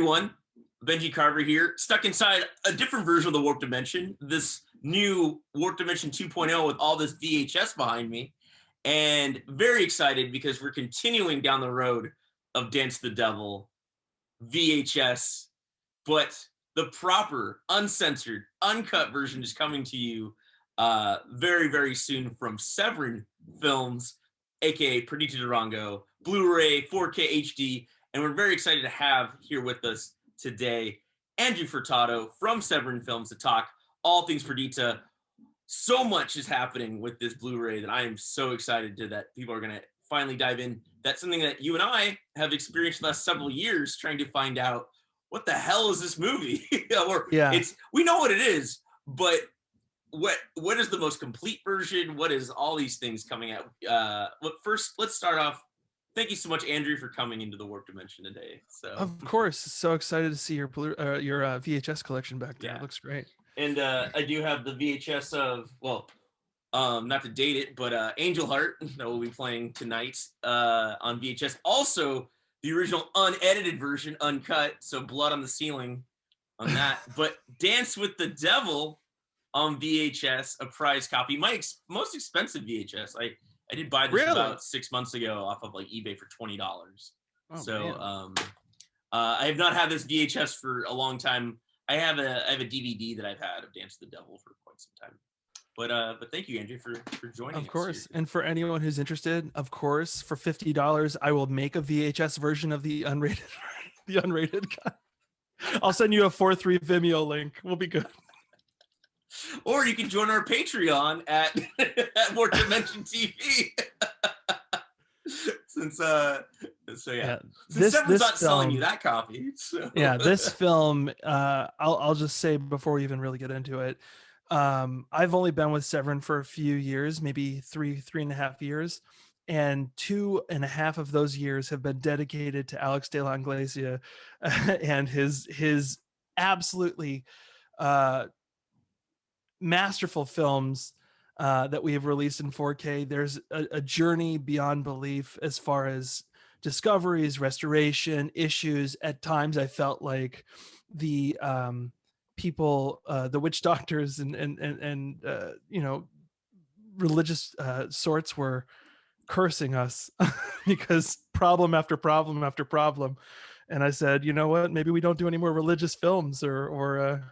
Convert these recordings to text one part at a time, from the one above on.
everyone, Benji Carver here, stuck inside a different version of the Warp Dimension, this new Warp Dimension 2.0 with all this VHS behind me, and very excited because we're continuing down the road of Dance the Devil, VHS, but the proper, uncensored, uncut version is coming to you very, very soon from Severin Films, aka Perdita Durango, Blu-ray, 4K HD, and we're very excited to have here with us today Andrew Furtado from Severin Films to talk all things Perdita. So much is happening with this Blu-ray that I am so excited that people are going to finally dive in. That's something that you and I have experienced the last several years trying to find out what the hell is this movie? We know what it is, but what is the most complete version? What is all these things coming out? First, let's start off. Thank you so much, Andrew, for coming into the Warp Dimension today. So, of course, so excited to see your VHS collection back there. Yeah. It looks great. And I do have the VHS of, not to date it, but Angel Heart that we'll be playing tonight on VHS. Also, the original unedited version, uncut, so Blood on the Ceiling on that. But Dance with the Devil on VHS, a prize copy. My most expensive VHS. I did buy this about 6 months ago off of like eBay for $20. Oh, so I have not had this VHS for a long time. I have a DVD that I've had of Dance with the Devil for quite some time. But thank you, Andrew, for joining us. Of course. And for anyone who's interested, of course, for $50, I will make a VHS version of the unrated cut. I'll send you a 4:3 Vimeo link. We'll be good. Or you can join our Patreon at Warp Dimension TV. Since Severin's not selling you that copy. So. Yeah, this film, I'll just say before we even really get into it, I've only been with Severin for a few years, maybe three and a half years, and 2.5 of those years have been dedicated to Alex de la Iglesia and his absolutely masterful films that we have released in 4K. There's a journey beyond belief as far as discoveries, restoration, issues. At times I felt like the people, the witch doctors and religious sorts were cursing us because problem after problem after problem. And I said, you know what, maybe we don't do any more religious films or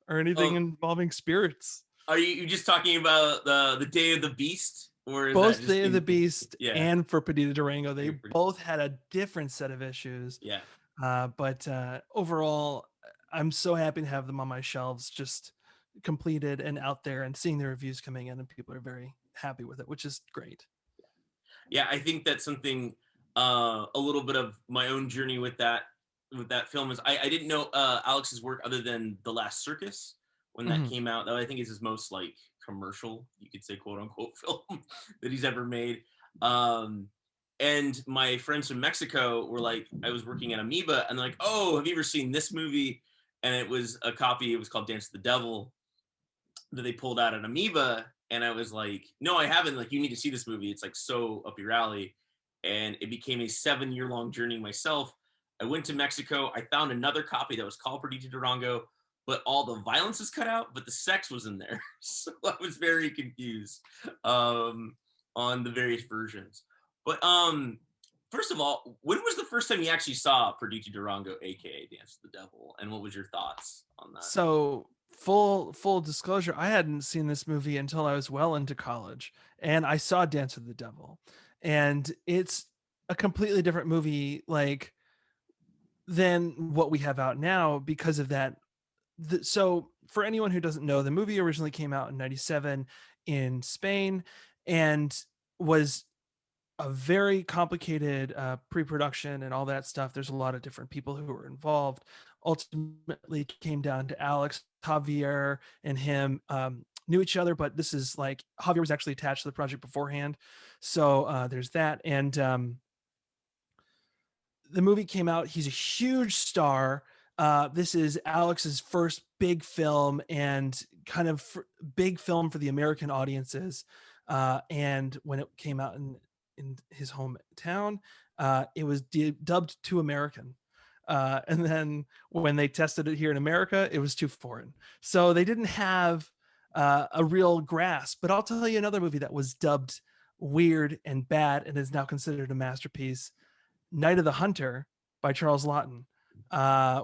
anything involving spirits. Are you just talking about the Day of the Beast? Or is both Day of the Beast and for Perdita Durango, they both had a different set of issues. Yeah. But overall, I'm so happy to have them on my shelves, just completed and out there, and seeing the reviews coming in, and people are very happy with it, which is great. Yeah, I think that's something, a little bit of my own journey with that film is I didn't know Alex's work other than The Last Circus when that came out. That I think is his most like commercial, you could say, quote unquote, film that he's ever made. And my friends from Mexico were like, I was working at Amoeba, and they're like, oh, have you ever seen this movie? And it was a copy, it was called Dance the Devil, that they pulled out at Amoeba. And I was like, no, I haven't. Like, you need to see this movie. It's like so up your alley. And it became a 7-year-long journey myself. I went to Mexico. I found another copy that was called Perdita Durango, but all the violence is cut out, but the sex was in there. So I was very confused on the various versions. But first of all, when was the first time you actually saw Perdita Durango, aka Dance with the Devil, and what was your thoughts on that? So full disclosure, I hadn't seen this movie until I was well into college, and I saw Dance with the Devil, and it's a completely different movie, like, than what we have out now because of that. So for anyone who doesn't know, the movie originally came out in 1997 in Spain and was a very complicated pre-production and all that stuff. There's a lot of different people who were involved. Ultimately came down to Alex, Javier, and him knew each other, but this is like Javier was actually attached to the project beforehand. So there's that. And the movie came out. He's a huge star. This is Alex's first big film and kind of big film for the American audiences. And when it came out in his hometown, it was dubbed Too American. And then when they tested it here in America, it was too foreign. So they didn't have a real grasp. But I'll tell you another movie that was dubbed weird and bad and is now considered a masterpiece, Night of the Hunter by Charles Laughton,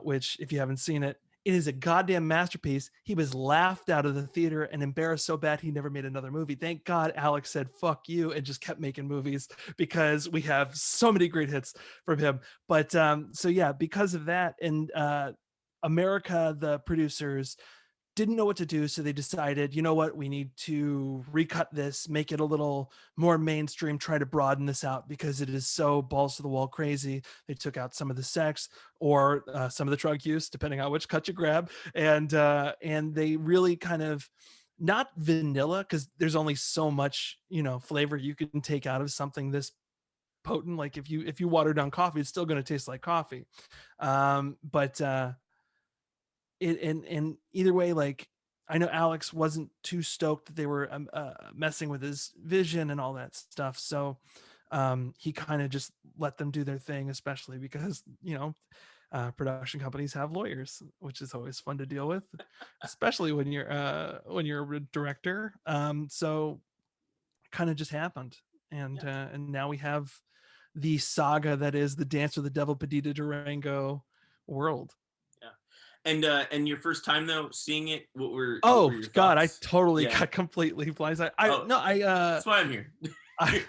which, if you haven't seen it, it is a goddamn masterpiece. He was laughed out of the theater and embarrassed so bad he never made another movie. Thank God Alex said fuck you and just kept making movies, because we have so many great hits from him. But so yeah, because of that, and America, the producers didn't know what to do, so they decided, you know what, we need to recut this, make it a little more mainstream, try to broaden this out because it is so balls to the wall crazy. They took out some of the sex, or some of the drug use, depending on which cut you grab, and they really kind of, not vanilla, because there's only so much, you know, flavor you can take out of something this potent. Like if you water down coffee, it's still going to taste like coffee. But it, and either way, like, I know Alex wasn't too stoked that they were messing with his vision and all that stuff, so he kind of just let them do their thing, especially because, you know, production companies have lawyers, which is always fun to deal with, especially when you're a director. So kind of just happened, and now we have the saga that is the Dance with the Devil Perdita Durango world. And your first time though seeing it, what were Oh your God, I thoughts? totally Yeah. got completely blindsided. Oh, that's why I'm here. I,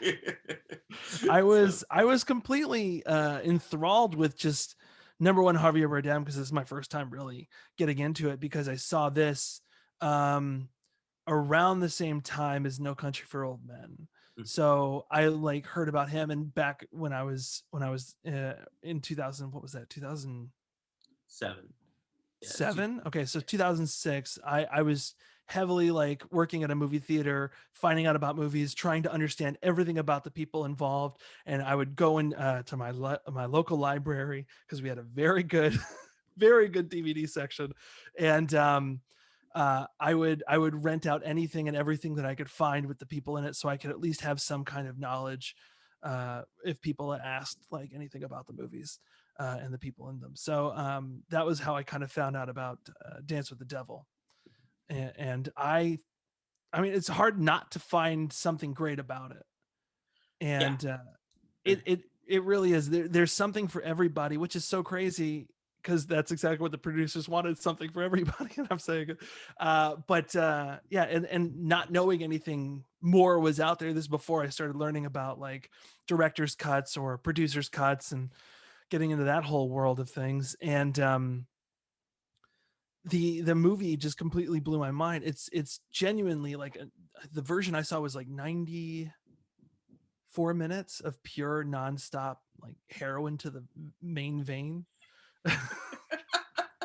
I was completely enthralled with just, number one, Javier Bardem, because this is my first time really getting into it, because I saw this around the same time as No Country for Old Men. So I like heard about him, and back when I was in 2000, what was that, 2007? Okay, so 2006, I was heavily like working at a movie theater, finding out about movies, trying to understand everything about the people involved. And I would go in to my local library, because we had a very good very good DVD section, and I would rent out anything and everything that I could find with the people in it, so I could at least have some kind of knowledge if people asked like anything about the movies and the people in them. So that was how I kind of found out about Dance with the Devil, and I mean, it's hard not to find something great about it, Yeah. and it really is. There's something for everybody, which is so crazy, because that's exactly what the producers wanted, something for everybody. And I'm saying, yeah, and not knowing anything more was out there. This is before I started learning about like director's cuts or producers cuts, and getting into that whole world of things. And the movie just completely blew my mind. It's genuinely like the version I saw was like 94 minutes of pure nonstop like heroin to the main vein.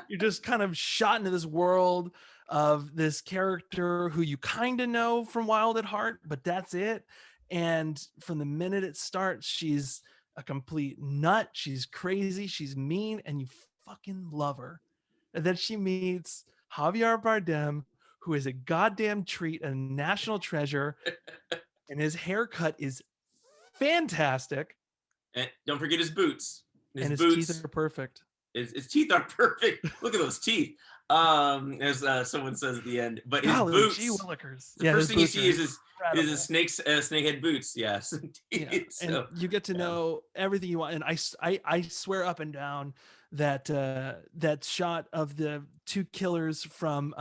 You're just kind of shot into this world of this character who you kind of know from Wild at Heart, but that's it. And from the minute it starts, she's a complete nut. She's crazy. She's mean, and you fucking love her. And then she meets Javier Bardem, who is a goddamn treat, a national treasure, and his haircut is fantastic. And don't forget his boots. And his teeth are perfect. His teeth are perfect. Look at those teeth. As someone says at the end, but his Golly, boots. gee willikers. The first thing you see is his snakehead boots. Yes, yeah. And you get to know everything you want. And I swear up and down that that shot of the two killers from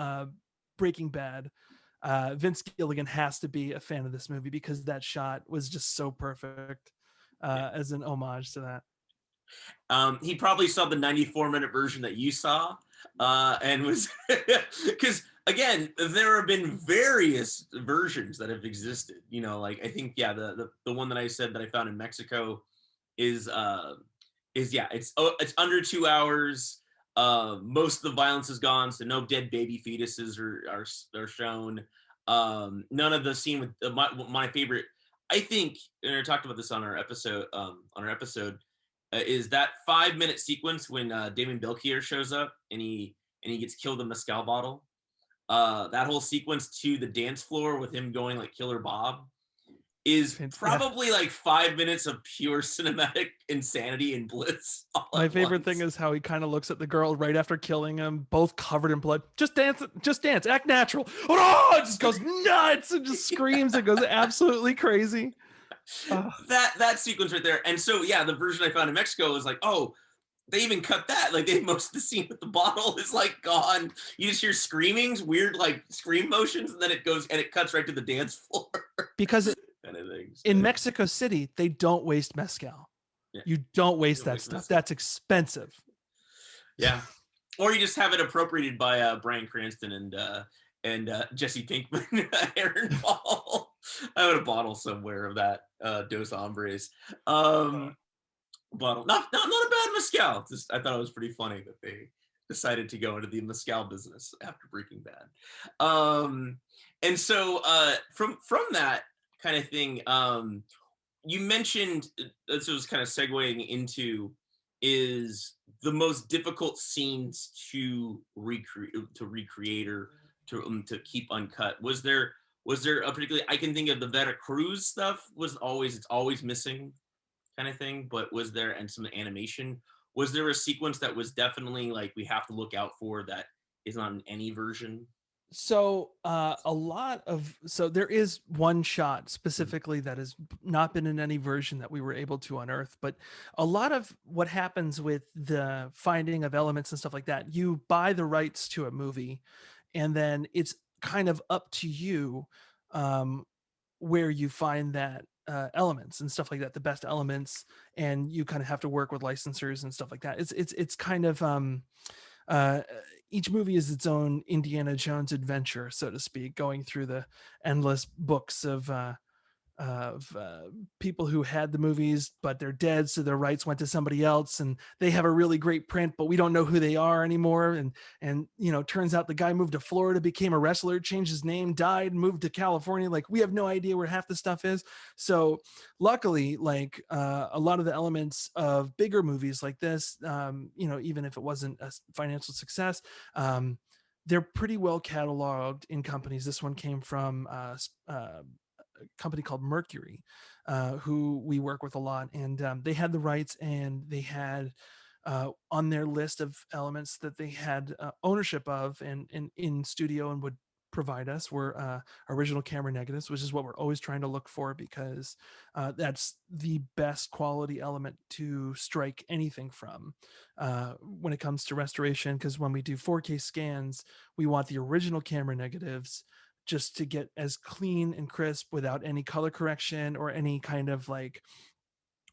Breaking Bad, Vince Gilligan has to be a fan of this movie, because that shot was just so perfect as an homage to that. He probably saw the 94-minute version that you saw, and was because again, there have been various versions that have existed. You know, like I think the one that I said that I found in Mexico is it's under 2 hours. Most of the violence is gone, so no dead baby fetuses are shown. None of the scene with my favorite, I think, and I talked about this on our episode. Is that 5-minute sequence when Damon Belchier shows up and he gets killed in a mezcal bottle. That whole sequence to the dance floor with him going like Killer Bob is Yeah. probably like 5 minutes of pure cinematic insanity and bliss all My at favorite once. thing is how he kind of looks at the girl right after killing him, both covered in blood. Just dance, act natural. Oh, it just goes nuts and just screams. It goes absolutely crazy. That sequence right there. And so yeah, the version I found in Mexico was like, oh, they even cut that. Like they most of the scene with the bottle is like gone. You just hear screamings, weird like scream motions, and then it goes and it cuts right to the dance floor. Because kind of thing. in Mexico City, they don't waste mezcal. Yeah. You don't waste that stuff. That's expensive. Yeah. Or you just have it appropriated by Bryan Cranston and Jesse Pinkman, Aaron Paul. I have a bottle somewhere of that Dos Hombres. Bottle. Not a bad mezcal. Just I thought it was pretty funny that they decided to go into the mezcal business after Breaking Bad. And so from that kind of thing, you mentioned this was kind of segueing into is the most difficult scenes to recreate or to keep uncut. Was there a particularly, I can think of the Veracruz stuff was always, it's always missing kind of thing, but was there, and some animation, was there a sequence that was definitely like we have to look out for that is not in any version? So there is one shot specifically that has not been in any version that we were able to unearth, but a lot of what happens with the finding of elements and stuff like that, you buy the rights to a movie and then it's kind of up to you where you find that elements and stuff like that, the best elements, and you kind of have to work with licensors and stuff like that. It's kind of uh, each movie is its own Indiana Jones adventure, so to speak, going through the endless books of people who had the movies, but they're dead, so their rights went to somebody else, and they have a really great print, but we don't know who they are anymore. And turns out the guy moved to Florida, became a wrestler, changed his name, died, moved to California. Like we have no idea where half the stuff is. So luckily, like a lot of the elements of bigger movies like this, even if it wasn't a financial success, they're pretty well cataloged in companies. This one came from company called Mercury, who we work with a lot, and they had the rights, and they had on their list of elements that they had ownership of and in studio and would provide us were original camera negatives, which is what we're always trying to look for, because that's the best quality element to strike anything from when it comes to restoration. Because when we do 4K scans, we want the original camera negatives just to get as clean and crisp without any color correction or any kind of like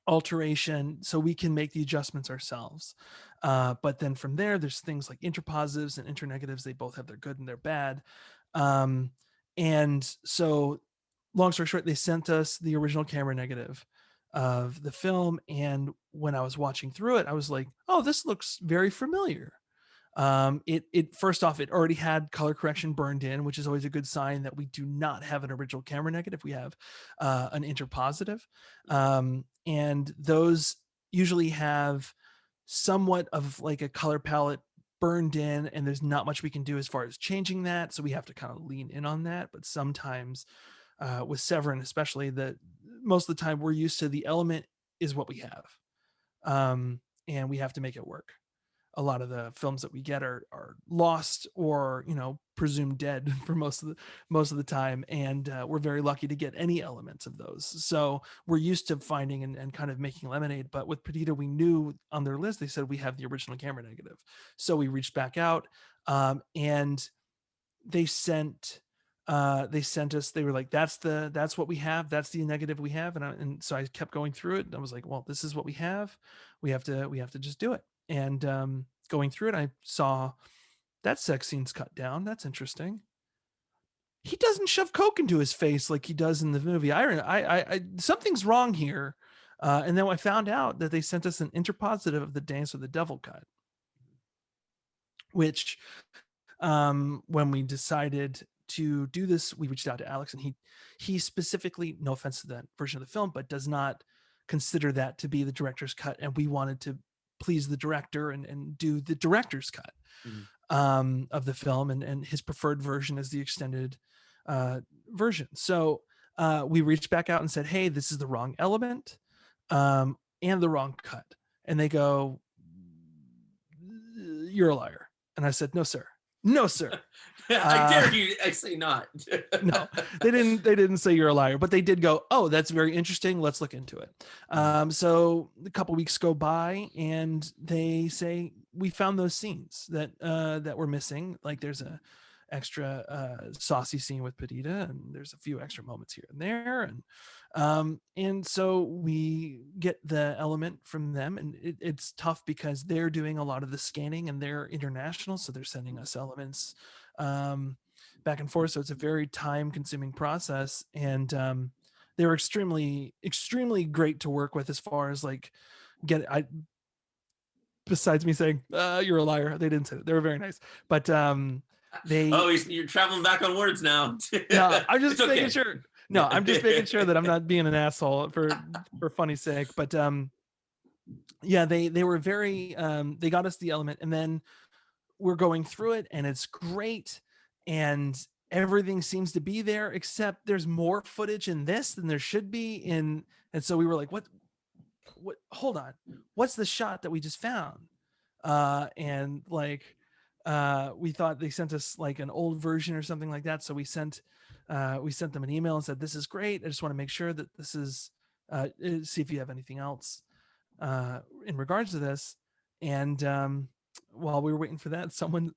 alteration, so we can make the adjustments ourselves. But then from there, there's things like interpositives and internegatives. They both have their good and their bad. And so long story short, they sent us the original camera negative of the film. And when I was watching through it, I was like, oh, this looks very familiar. It first off, it already had color correction burned in, which is always a good sign that we do not have an original camera negative. We have an interpositive, and those usually have somewhat of like a color palette burned in, and there's not much we can do as far as changing that, so we have to kind of lean in on that. But sometimes with Severin especially, that most of the time we're used to the element is what we have, and we have to make it work. A lot of the films that we get are lost or presumed dead for most of the time, and we're very lucky to get any elements of those. So we're used to finding and kind of making lemonade. But with Perdita, we knew on their list they said we have the original camera negative, so we reached back out, and they sent us, they were like, that's what we have, that's the negative we have. And so I kept going through it, and I was like, well, this is what we have. We have to just do it. And going through it, I saw that sex scene's cut down. That's interesting. He doesn't shove coke into his face like he does in the movie. I something's wrong here. And then I found out that they sent us an interpositive of the Dance with the Devil cut, which when we decided to do this, we reached out to Alex, and he specifically, no offense to that version of the film, but does not consider that to be the director's cut. And we wanted to please the director and do the director's cut of the film, and his preferred version is the extended version. So we reached back out and said, hey, this is the wrong element and the wrong cut. And they go, you're a liar. And I said, no, sir. No, sir. I dare you. I say not. No, they didn't say you're a liar, but they did go, oh, that's very interesting. Let's look into it. So a couple weeks go by and they say, we found those scenes that were missing. Like there's a extra saucy scene with Perdita, and there's a few extra moments here and there. And so we get the element from them, and it's tough because they're doing a lot of the scanning and they're international. So they're sending us elements back and forth. So it's a very time consuming process. And they were extremely, extremely great to work with as far as like besides me saying, you're a liar. They didn't say that. They were very nice, but you're traveling back on words now. No, I'm just okay. making sure. No, I'm just making sure that I'm not being an asshole for funny's sake. But yeah, they were very, they got us the element, and then we're going through it and it's great. And everything seems to be there, except there's more footage in this than there should be. And so we were like, what, hold on. What's the shot that we just found? And like, we thought they sent us like an old version or something like that. So we sent them an email and said, this is great. I just want to make sure that this is, see if you have anything else in regards to this. And while we were waiting for that, someone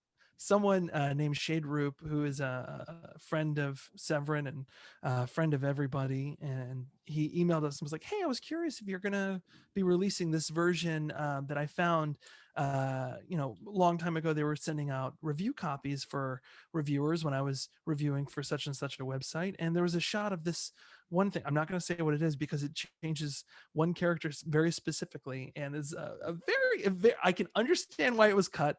named Shade Roop, who is a friend of Severin and a friend of everybody, and he emailed us and was like, hey, I was curious if you're gonna be releasing this version that I found a long time ago. They were sending out review copies for reviewers when I was reviewing for such and such a website, and there was a shot of this one thing. I'm not going to say what it is because it changes one character very specifically, and is a very, I can understand why it was cut,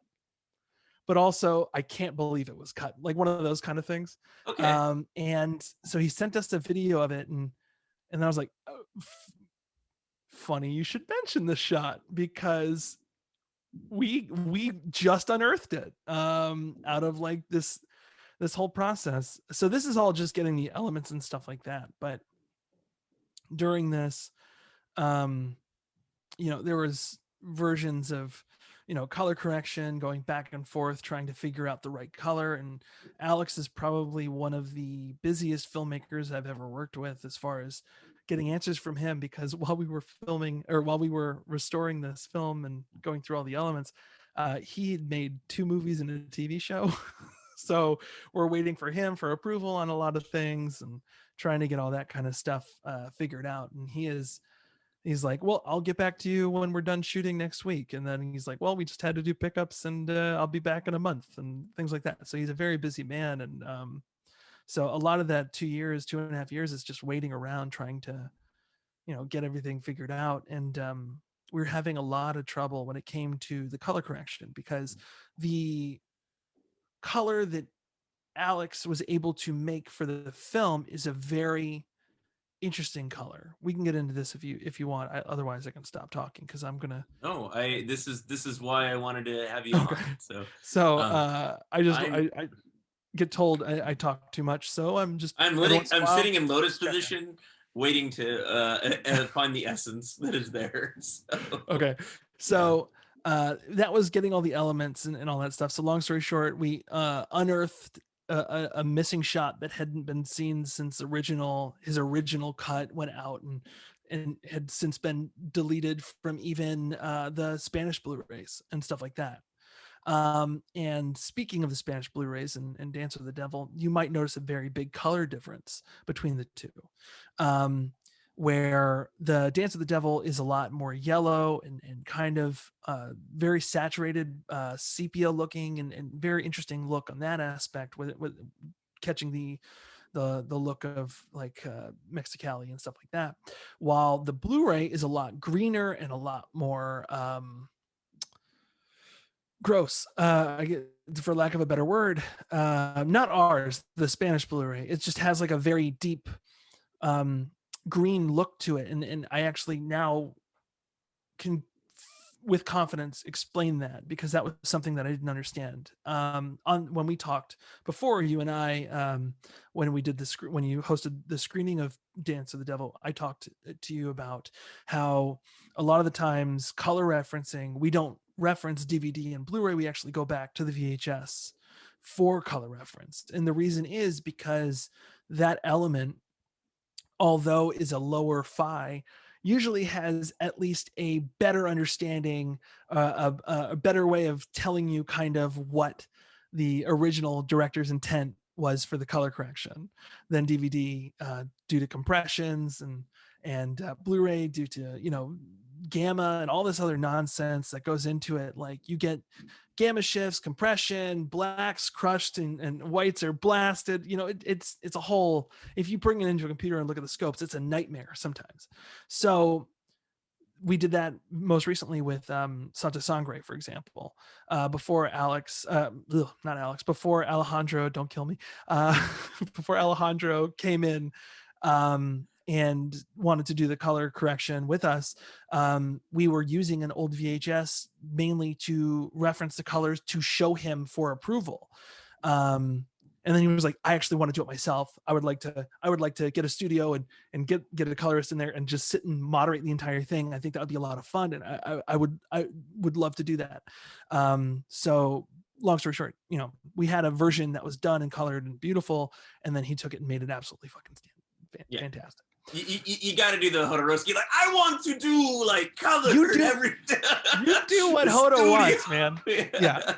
but also I can't believe it was cut, like one of those kind of things. Okay. And so he sent us a video of it, and then I was like, oh, funny you should mention this shot, because we just unearthed it out of like this whole process. So this is all just getting the elements and stuff like that. But during this, there was versions of, color correction, going back and forth, trying to figure out the right color. And Alex is probably one of the busiest filmmakers I've ever worked with as far as getting answers from him, because while we were restoring this film and going through all the elements, he had made 2 movies and a TV show. So we're waiting for him for approval on a lot of things and trying to get all that kind of stuff figured out. And he's like, well, I'll get back to you when we're done shooting next week. And then he's like, well, we just had to do pickups, and I'll be back in a month, and things like that. So he's a very busy man. And so a lot of that 2.5 years is just waiting around, trying to, get everything figured out. And we were having a lot of trouble when it came to the color correction, because the color that Alex was able to make for the film is a very interesting color. We can get into this if you want. Otherwise I can stop talking, because I'm gonna. No, this is why I wanted to have you Okay. on. So I get told I talk too much, so I'm sitting in lotus position, waiting to find the essence that is there. So. Okay. So that was getting all the elements and all that stuff. So long story short, we unearthed a missing shot that hadn't been seen since his original cut went out, and had since been deleted from even the Spanish Blu-rays and stuff like that. And speaking of the Spanish Blu-rays and Dance with the Devil, you might notice a very big color difference between the two. Where the Dance of the Devil is a lot more yellow and kind of very saturated, sepia looking, and very interesting look on that aspect, with catching the look of like Mexicali and stuff like that. While the Blu-ray is a lot greener and a lot more gross, for lack of a better word. Not ours, the Spanish Blu-ray. It just has like a very deep green look to it, and I actually now can with confidence explain that, because that was something that I didn't understand. On when we talked before, you and I, when we did this, when you hosted the screening of Dance of the Devil, I talked to you about how a lot of the times color referencing, we don't reference DVD and Blu-ray, we actually go back to the VHS for color reference. And the reason is because that element, although is a lower phi, usually has at least a better understanding, a better way of telling you kind of what the original director's intent was for the color correction than DVD, due to compressions and Blu-ray due to, you know, gamma and all this other nonsense that goes into it. Like you get gamma shifts, compression, blacks crushed and whites are blasted. You know, it's a whole, if you bring it into a computer and look at the scopes, it's a nightmare sometimes. So we did that most recently with Santa Sangre, for example, before before Alejandro, don't kill me, before Alejandro came in and wanted to do the color correction with us. We were using an old VHS mainly to reference the colors to show him for approval. And then he was like, I actually want to do it myself. I would like to get a studio and get a colorist in there and just sit and moderate the entire thing. I think that would be a lot of fun. And I would love to do that. So long story short, you know, we had a version that was done and colored and beautiful. And then he took it and made it absolutely fucking fantastic. You got to do the Jodorowsky. Like, I want to do like color. You do everything. You do what Hodo wants, man. Yeah.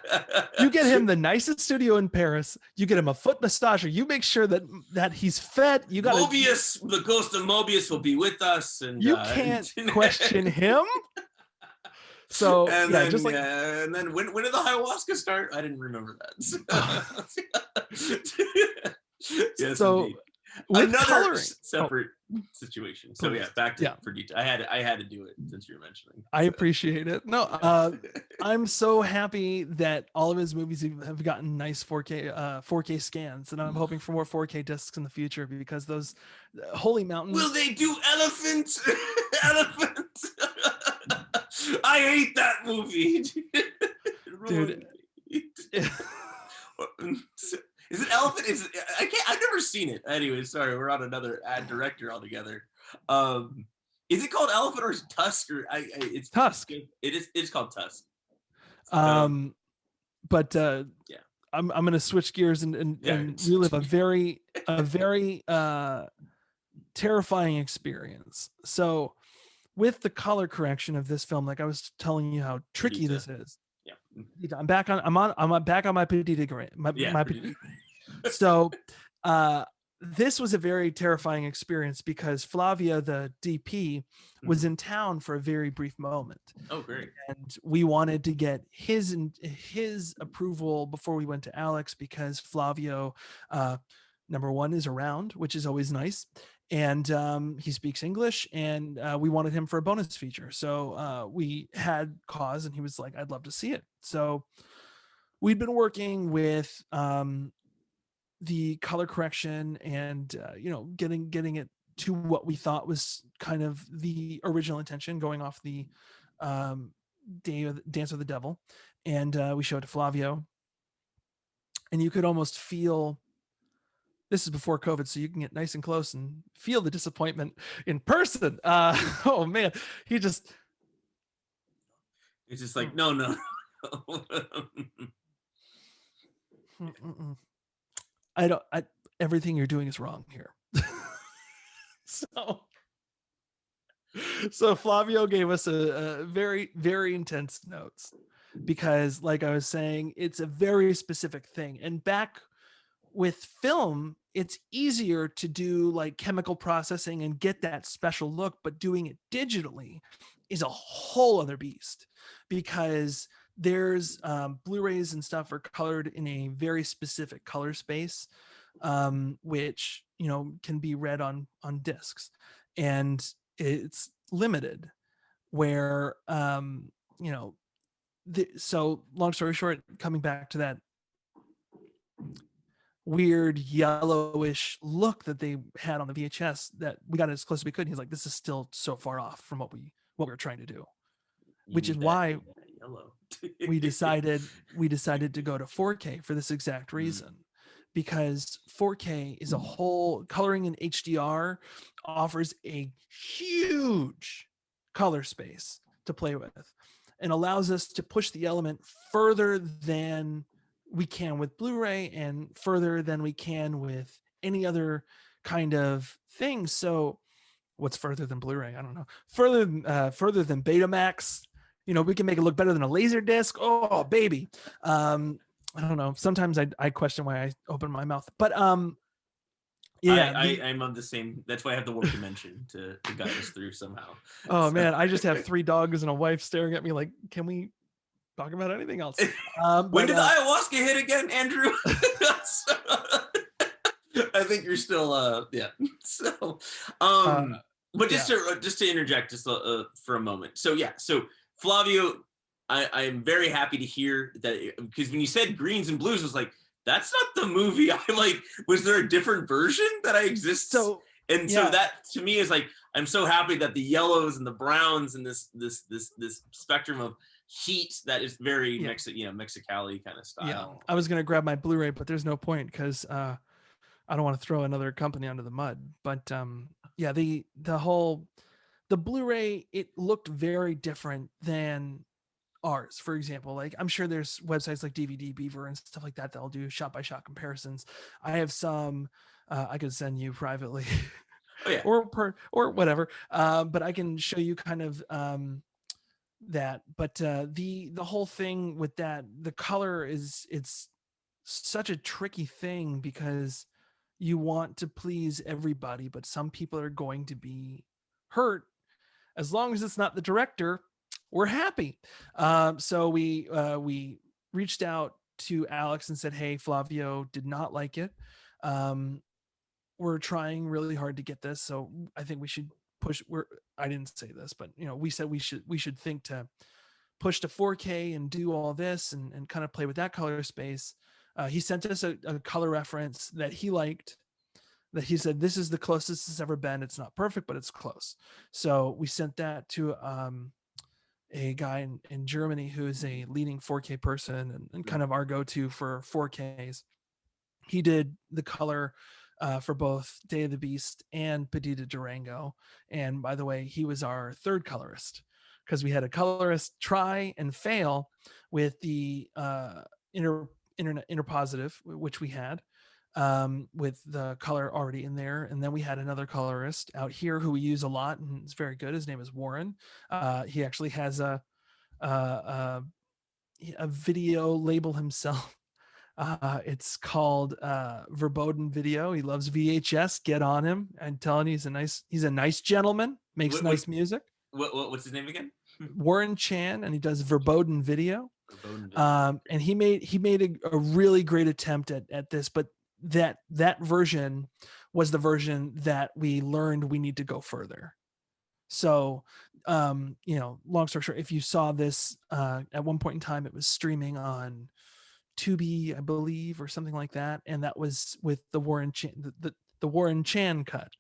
You get him the nicest studio in Paris. You get him a foot massager. You make sure that he's fed. You got Mobius. The ghost of Mobius will be with us, and you can't question him. So and yeah, then, just like and then when did the ayahuasca start? I didn't remember that. Yes, so. Indeed. With Another coloring. separate situation. So please. yeah, back to Perdita. I had to do it since you were mentioning. I appreciate it. No, I'm so happy that all of his movies have gotten nice 4K scans, and I'm hoping for more 4K discs in the future, because those Holy Mountain. Will they do Elephant? Elephant. I hate that movie, dude. Is it Elephant? I've never seen it. Anyway, sorry, we're on another ad director altogether. Is it called Elephant or is it Tusk? Or it's Tusk. It's called Tusk. But yeah, I'm gonna switch gears and relive a very terrifying experience. So with the color correction of this film, like I was telling you how tricky this is. I'm back on my Perdita. So this was a very terrifying experience because Flavia, the DP, was in town for a very brief moment. Oh, great. And we wanted to get his approval before we went to Alex, because Flavio, number one, is around, which is always nice. And he speaks English, and we wanted him for a bonus feature. So we had cause, and he was like, I'd love to see it. So we'd been working with the color correction and, getting it to what we thought was kind of the original intention, going off the Dance of the Devil. And we showed it to Flavio, and you could almost feel, this is before COVID, so you can get nice and close and feel the disappointment in person. Oh man, it's just like, no. Everything you're doing is wrong here. So Flavio gave us a very, very intense notes, because like I was saying, it's a very specific thing. And back with film, it's easier to do like chemical processing and get that special look, but doing it digitally is a whole other beast, because there's Blu-rays and stuff are colored in a very specific color space, which, can be read on discs, and it's limited where, so long story short, coming back to that weird yellowish look that they had on the VHS, that we got as close as we could. And he's like, this is still so far off from what we were trying to do. You which is need that why yellow. we decided to go to 4K for this exact reason, because 4K is a whole coloring in HDR offers a huge color space to play with and allows us to push the element further than we can with Blu-ray and further than we can with any other kind of thing. So what's further than Blu-ray? I don't know. Further than Betamax. You know, we can make it look better than a laser disc. Oh, baby. I don't know. Sometimes I question why I open my mouth, but yeah. I'm of the same. That's why I have the warp dimension to guide us through somehow. Oh man, I just have 3 dogs and a wife staring at me like, can we talk about anything else? When did the ayahuasca hit again, Andrew? I think you're still yeah. So but just to interject just for a moment. So yeah, so Flavio, I'm very happy to hear that, because when you said greens and blues, I was like, that's not the movie. I like, was there a different version that I exist? So that to me is like, I'm so happy that the yellows and the browns and this spectrum of heat that is very Mexicali kind of style. Yeah, I was gonna grab my Blu-ray, but there's no point because I don't want to throw another company under the mud. But yeah, the Blu-ray, it looked very different than ours. For example, like I'm sure there's websites like DVD Beaver and stuff like that that'll do shot by shot comparisons. I have some I could send you privately. Oh, yeah. or whatever. But I can show you kind of that. But the whole thing with that, the color it's such a tricky thing because you want to please everybody, but some people are going to be hurt. As long as it's not the director, we're happy. So we reached out to Alex and said, "Hey, Flavio did not like it. We're trying really hard to get this, so I think we should push." I didn't say this, but we said we should think to push to 4K and do all this and kind of play with that color space. He sent us a color reference that he liked, that he said, this is the closest it's ever been. It's not perfect, but it's close. So we sent that to a guy in Germany who is a leading 4K person and kind of our go-to for 4Ks. He did the color for both Day of the Beast and Perdita Durango. And by the way, he was our third colorist, because we had a colorist try and fail with the Interpositive, which we had, with the color already in there. And then we had another colorist out here who we use a lot and it's very good. His name is Warren. He actually has a video label himself. It's called Verboten Video. He loves VHS. Get on him. I'm telling you, he's a nice gentleman, makes nice music. What's his name again? Warren Chan, and he does Verboten Video. And he made a really great attempt at this, but that version was the version that we learned we need to go further. So long story short, if you saw this at one point in time, it was streaming on Tubi, I believe, or something like that, and that was with the Warren Chan, the Warren Chan cut.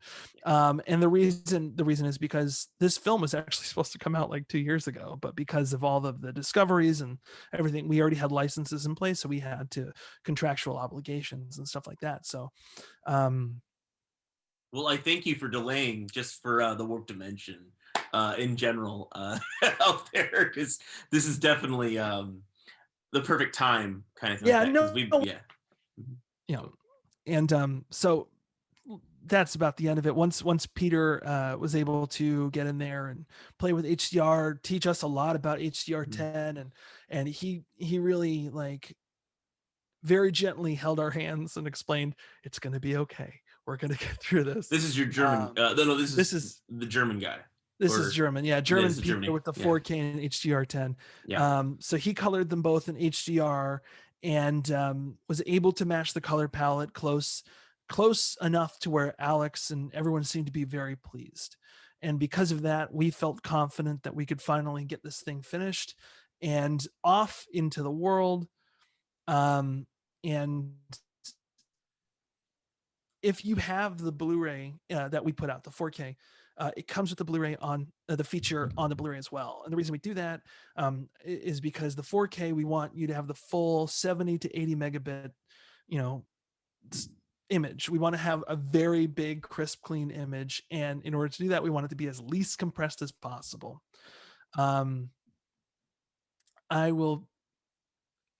And the reason is because this film was actually supposed to come out like 2 years ago, but because of all of the discoveries and everything, we already had licenses in place, so we had to contractual obligations and stuff like that. So well, I thank you for delaying just for the warp dimension in general out there, because this is definitely the perfect time kind of thing. And so that's about the end of it. Once Peter was able to get in there and play with HDR, teach us a lot about HDR10, and he really like very gently held our hands and explained, it's going to be okay. We're going to get through this. This is your German. This is the German guy. This is German. Yeah. German Peter Germany. with the 4K and HDR10. Yeah. So he colored them both in HDR and was able to match the color palette close enough to where Alex and everyone seemed to be very pleased. And because of that, we felt confident that we could finally get this thing finished and off into the world. And if you have the Blu-ray that we put out, the 4K, it comes with the Blu-ray on the feature on the Blu-ray as well. And the reason we do that is because the 4K, we want you to have the full 70 to 80 megabit, you know, image. We want to have a very big, crisp, clean image. And in order to do that, we want it to be as least compressed as possible. I will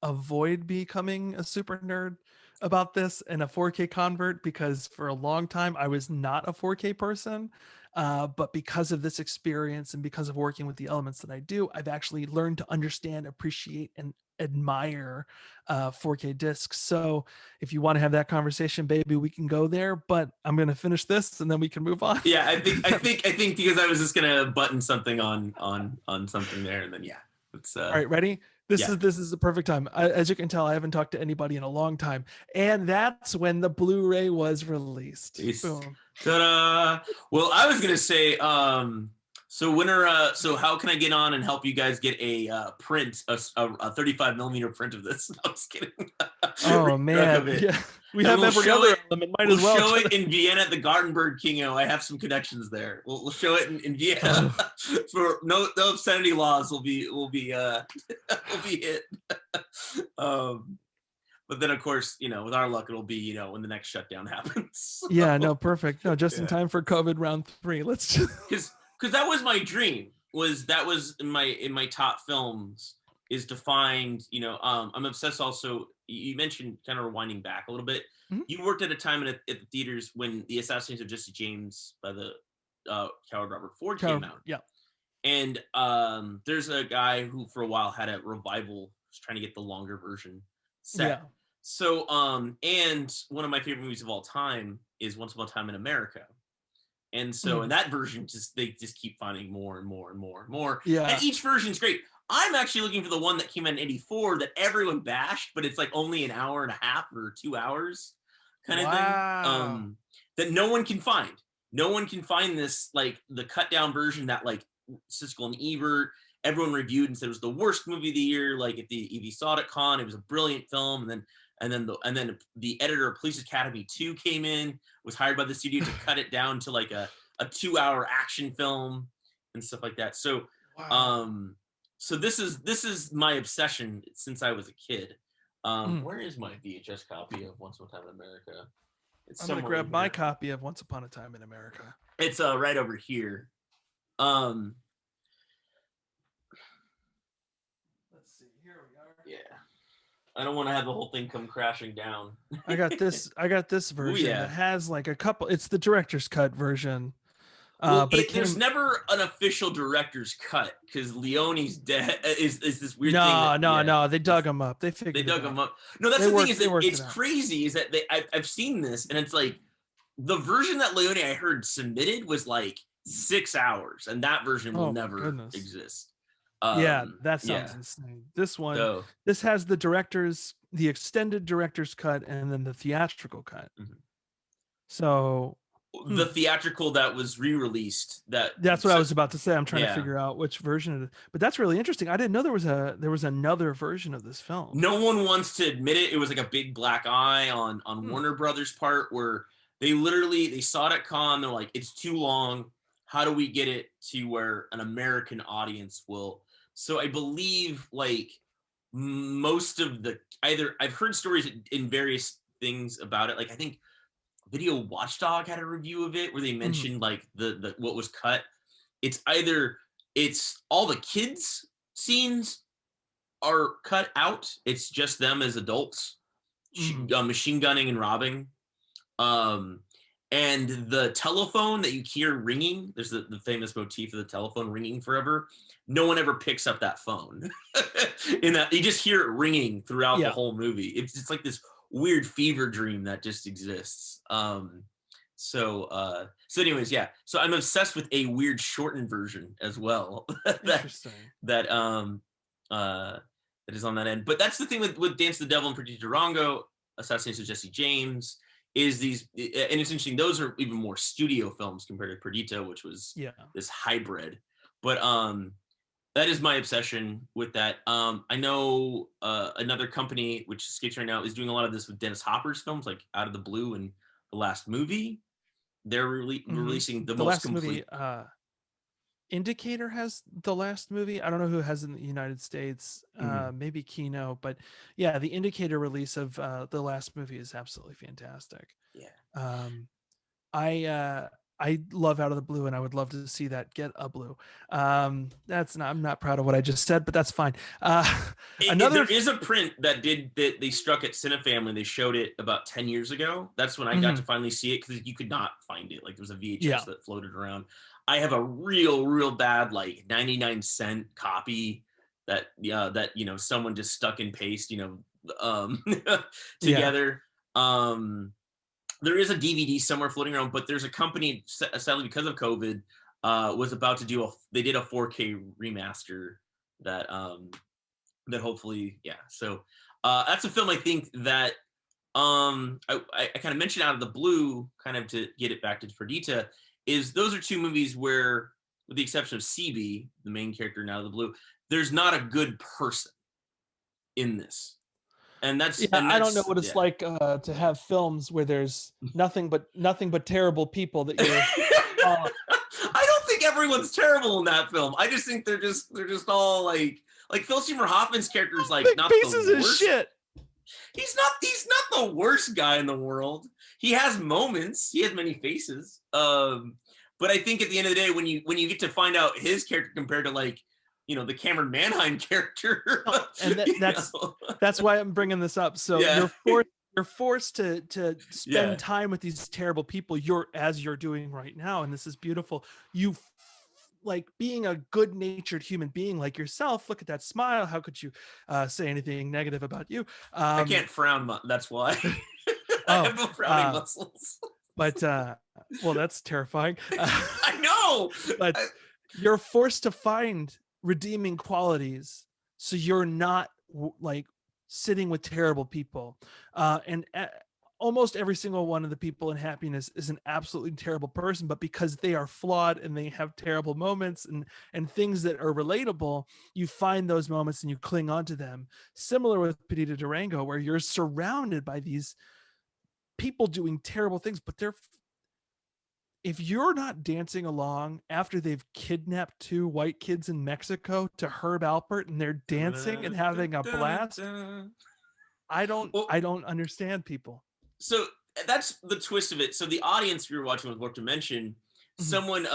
avoid becoming a super nerd about this and a 4K convert, because for a long time I was not a 4K person. But because of this experience and because of working with the elements that I do, I've actually learned to understand, appreciate, and admire 4K discs. So if you want to have that conversation, baby, we can go there. But I'm going to finish this and then we can move on. Yeah, I think because I was just gonna button something on something there, and then yeah, it's All right, ready? This yeah. is the perfect time. As you can tell, I haven't talked to anybody in a long time, and that's when the Blu-ray was released. Boom. Ta-da! Well, I was gonna say, so how can I get on and help you guys get a print, a 35 millimeter print of this? No, I was kidding. Oh man, yeah. We And have we'll every show other it- element. Might We'll as well show it in Vienna at the Gartenberg Kingo. I have some connections there. We'll show it in Vienna. For no obscenity laws will be will be hit. But then of course, you know, with our luck, it'll be, you know, when the next shutdown happens. Yeah, no, perfect. No, just in Yeah. time for COVID round 3. Let's just because that was my dream. That was in my top films, is to find, you know, I'm obsessed also. You mentioned, kind of rewinding back a little bit. Mhm. You worked at a time at the theaters when The Assassination of Jesse James by the Coward Robert Ford came out. Yeah. And there's a guy who for a while had a revival, was trying to get the longer version set. Yeah. So and one of my favorite movies of all time is Once Upon a Time in America. And so in that version, they just keep finding more and more and more and more. Yeah. And each version's great. I'm actually looking for the one that came out in '84 that everyone bashed, but it's like only an hour and a half or 2 hours kind of thing. That no one can find. No one can find this, like the cut down version that like Siskel and Ebert, everyone reviewed and said it was the worst movie of the year. Like if you saw it at Con, it was a brilliant film. And then the editor of Police Academy 2 came in, was hired by the studio to cut it down to like a 2-hour action film and stuff like that. So so this is my obsession since I was a kid. Where is my VHS copy of Once Upon a Time in America? I'm gonna grab my copy of Once Upon a Time in America. It's right over here. Let's see. Here we are. Yeah. I don't want to have the whole thing come crashing down. I got this version that has like a couple. It's the director's cut version. But there's never an official director's cut because Leone's dead. Is this weird thing? No. They dug him up. They dug him up. No, that's the thing is that it's crazy. Is that I've seen this and it's like the version that Leone I heard submitted was like 6 hours, and that version will never exist. That sounds insane. This one, this has the extended director's cut, and then the theatrical cut. So the theatrical that was re-released. That's what I was about to say. I'm trying to figure out which version of it. But that's really interesting. I didn't know there was another version of this film. No one wants to admit it. It was like a big black eye on Warner Brothers' part, where they saw it at Con. They're like, it's too long. How do we get it to where an American audience will? So I believe like most of I've heard stories in various things about it. Like I think Video Watchdog had a review of it where they mentioned like the what was cut. It's all the kids scenes are cut out. It's just them as adults machine gunning and robbing. And the telephone that you hear ringing, there's the famous motif of the telephone ringing forever. No one ever picks up that phone. You just hear it ringing throughout the whole movie. It's like this weird fever dream that just exists. So anyways, yeah. So I'm obsessed with a weird shortened version as well. Interesting. That is on that end. But that's the thing with Dance of the Devil and Perdita Durango, Assassination of Jesse James, is these, and it's interesting, those are even more studio films compared to Perdita, which was this hybrid. But that is my obsession with that. I know another company, which escapes right now, is doing a lot of this with Dennis Hopper's films, like Out of the Blue and The Last Movie. they're releasing the most last complete. movie, Indicator has the last movie. I don't know who has in the United States. Maybe Kino, but yeah, the Indicator release of the last movie is absolutely fantastic. Yeah. Um, I love Out of the Blue, and I would love to see that get a blue. I'm not proud of what I just said, but that's fine. There is a print that they struck at Cinefamily. They showed it about 10 years ago. That's when I got to finally see it, because you could not find it. Like, there was a VHS that floated around. I have a real bad, like, 99-cent copy that someone just stuck and paste, together. There is a DVD somewhere floating around, but there's a company, sadly because of COVID, was about to they did a 4K remaster that hopefully, so that's a film I think that I kind of mentioned Out of the Blue, kind of to get it back to Perdita, is those are two movies where, with the exception of CB, the main character in Out of the Blue, there's not a good person in this. And that's I don't know what it's like to have films where there's nothing but terrible people that you're I don't think everyone's terrible in that film. I just think they're just all like Phil Seymour Hoffman's character is like not pieces the of worst. shit. He's not the worst guy in the world. He has moments. He has many faces. But I think at the end of the day, when you get to find out his character compared to, like, the Cameron Manheim character, and that's why I'm bringing this up. So you're forced to spend time with these terrible people. As you're doing right now, and this is beautiful. Like being a good-natured human being like yourself. Look at that smile. How could you say anything negative about you? I can't frown. That's why. I have no frowning muscles. But well, that's terrifying. I know. But you're forced to find redeeming qualities, so you're not like sitting with terrible people. And almost every single one of the people in Happiness is an absolutely terrible person, but because they are flawed and they have terrible moments and things that are relatable, you find those moments and you cling on to them. Similar with Perdita Durango, where you're surrounded by these people doing terrible things, but if you're not dancing along after they've kidnapped 2 white kids in Mexico to Herb Alpert and they're dancing and having a blast, I don't understand people. So that's the twist of it. So the audience we were watching with Warped Dimension, someone,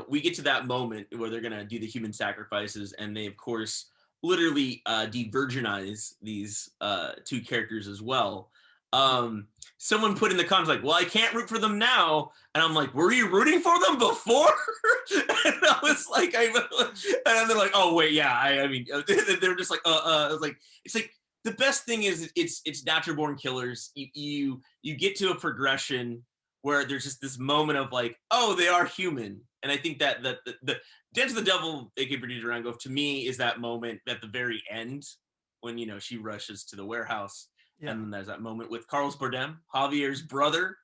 we get to that moment where they're going to do the human sacrifices, and they, of course, literally de-virginize these 2 characters as well. Someone put in the comments like, well, I can't root for them now. And I'm like, were you rooting for them before? And I was like, and they're like, oh wait, yeah. I mean, they're just like, I was like, it's like, the best thing is it's natural born killers. You get to a progression where there's just this moment of like, oh, they are human. And I think that the Dance of the Devil, aka Perdita Durango, to me is that moment at the very end when she rushes to the warehouse. Yeah. And then there's that moment with Carlos Bardem, Javier's brother,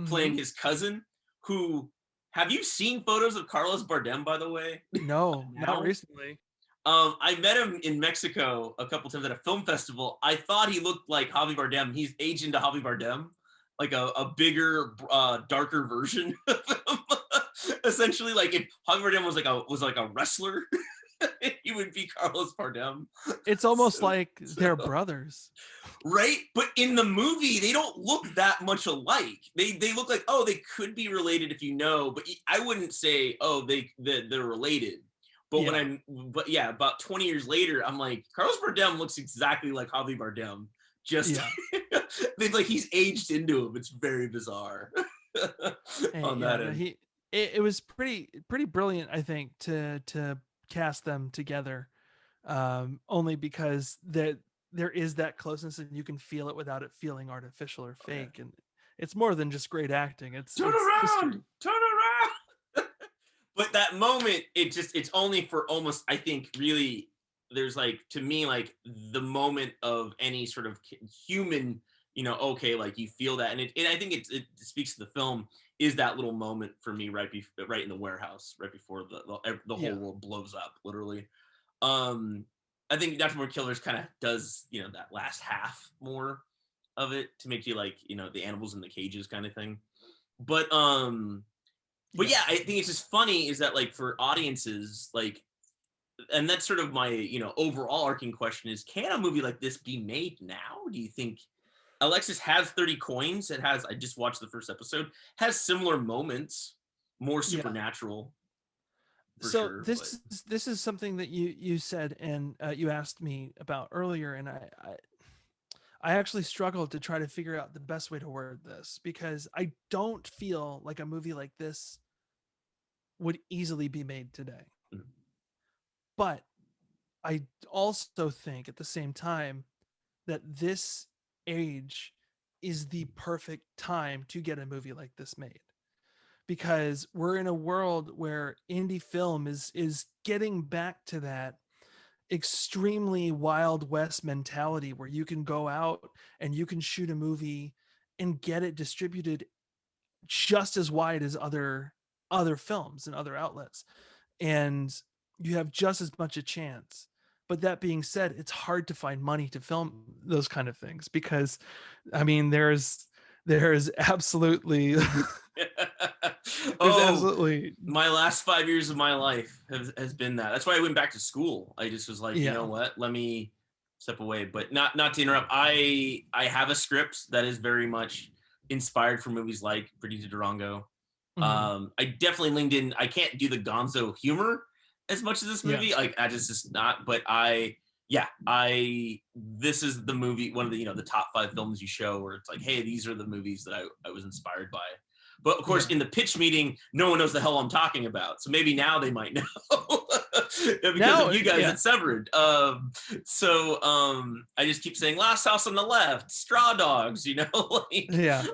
playing his cousin, who, have you seen photos of Carlos Bardem, by the way? No, not recently. I met him in Mexico a couple times at a film festival. I thought he looked like Javier Bardem. He's aged into Javier Bardem, like a bigger, darker version of him. Essentially, like if Javier Bardem was like a wrestler, he would be Carlos Bardem. It's almost like they're brothers, right? But in the movie, they don't look that much alike. They look like, oh, they could be related if you know, but I wouldn't say, oh, they're related. But about 20 years later, I'm like, Carlos Bardem looks exactly like Javier Bardem. Just like he's aged into him. It's very bizarre. On that end. It was pretty brilliant, I think, to cast them together, only because there is that closeness and you can feel it without it feeling artificial or fake. And it's more than just great acting. Turn around. But that moment, it's only for almost, I think, really, there's like, to me, like the moment of any sort of human, okay, like you feel that. And I think it speaks to the film, is that little moment for me right in the warehouse, right before the whole world blows up, literally. I think Natural Born Killers kind of does, that last half more of it to make you like, the animals in the cages kind of thing. but yeah, I think it's just funny is that like for audiences, like, and that's sort of my, overall arcing question is, can a movie like this be made now? Do you think Alexis has 30 coins? It has, I just watched the first episode, has similar moments, more Yeah. supernatural for So sure. But this is something that you said, and you asked me about earlier, and I actually struggled to try to figure out the best way to word this, because I don't feel like a movie like this would easily be made today. mm, But I also think at the same time that this age is the perfect time to get a movie like this made, because we're in a world where indie film is getting back to that extremely Wild West mentality where you can go out and you can shoot a movie and get it distributed just as wide as other films and other outlets, and you have just as much a chance. But that being said, it's hard to find money to film those kind of things, because I mean there's absolutely there's oh, absolutely my last 5 years of my life has been that. That's why I went back to school. I just was like, you know yeah. what? Let me step away. But not to interrupt. I have a script that is very much inspired from movies like Perdita Durango. Mhm. I definitely leaned in. I can't do the gonzo humor as much as this Yeah. movie. Like I just not. But I this is the movie, one of the the top 5 films you show where it's like, hey, these are the movies that I was inspired by. But of course, Yeah. in the pitch meeting, no one knows the hell I'm talking about. So maybe now they might know because Now, of you guys yeah. at Severin. I just keep saying Last House on the Left, Straw Dogs, Yeah.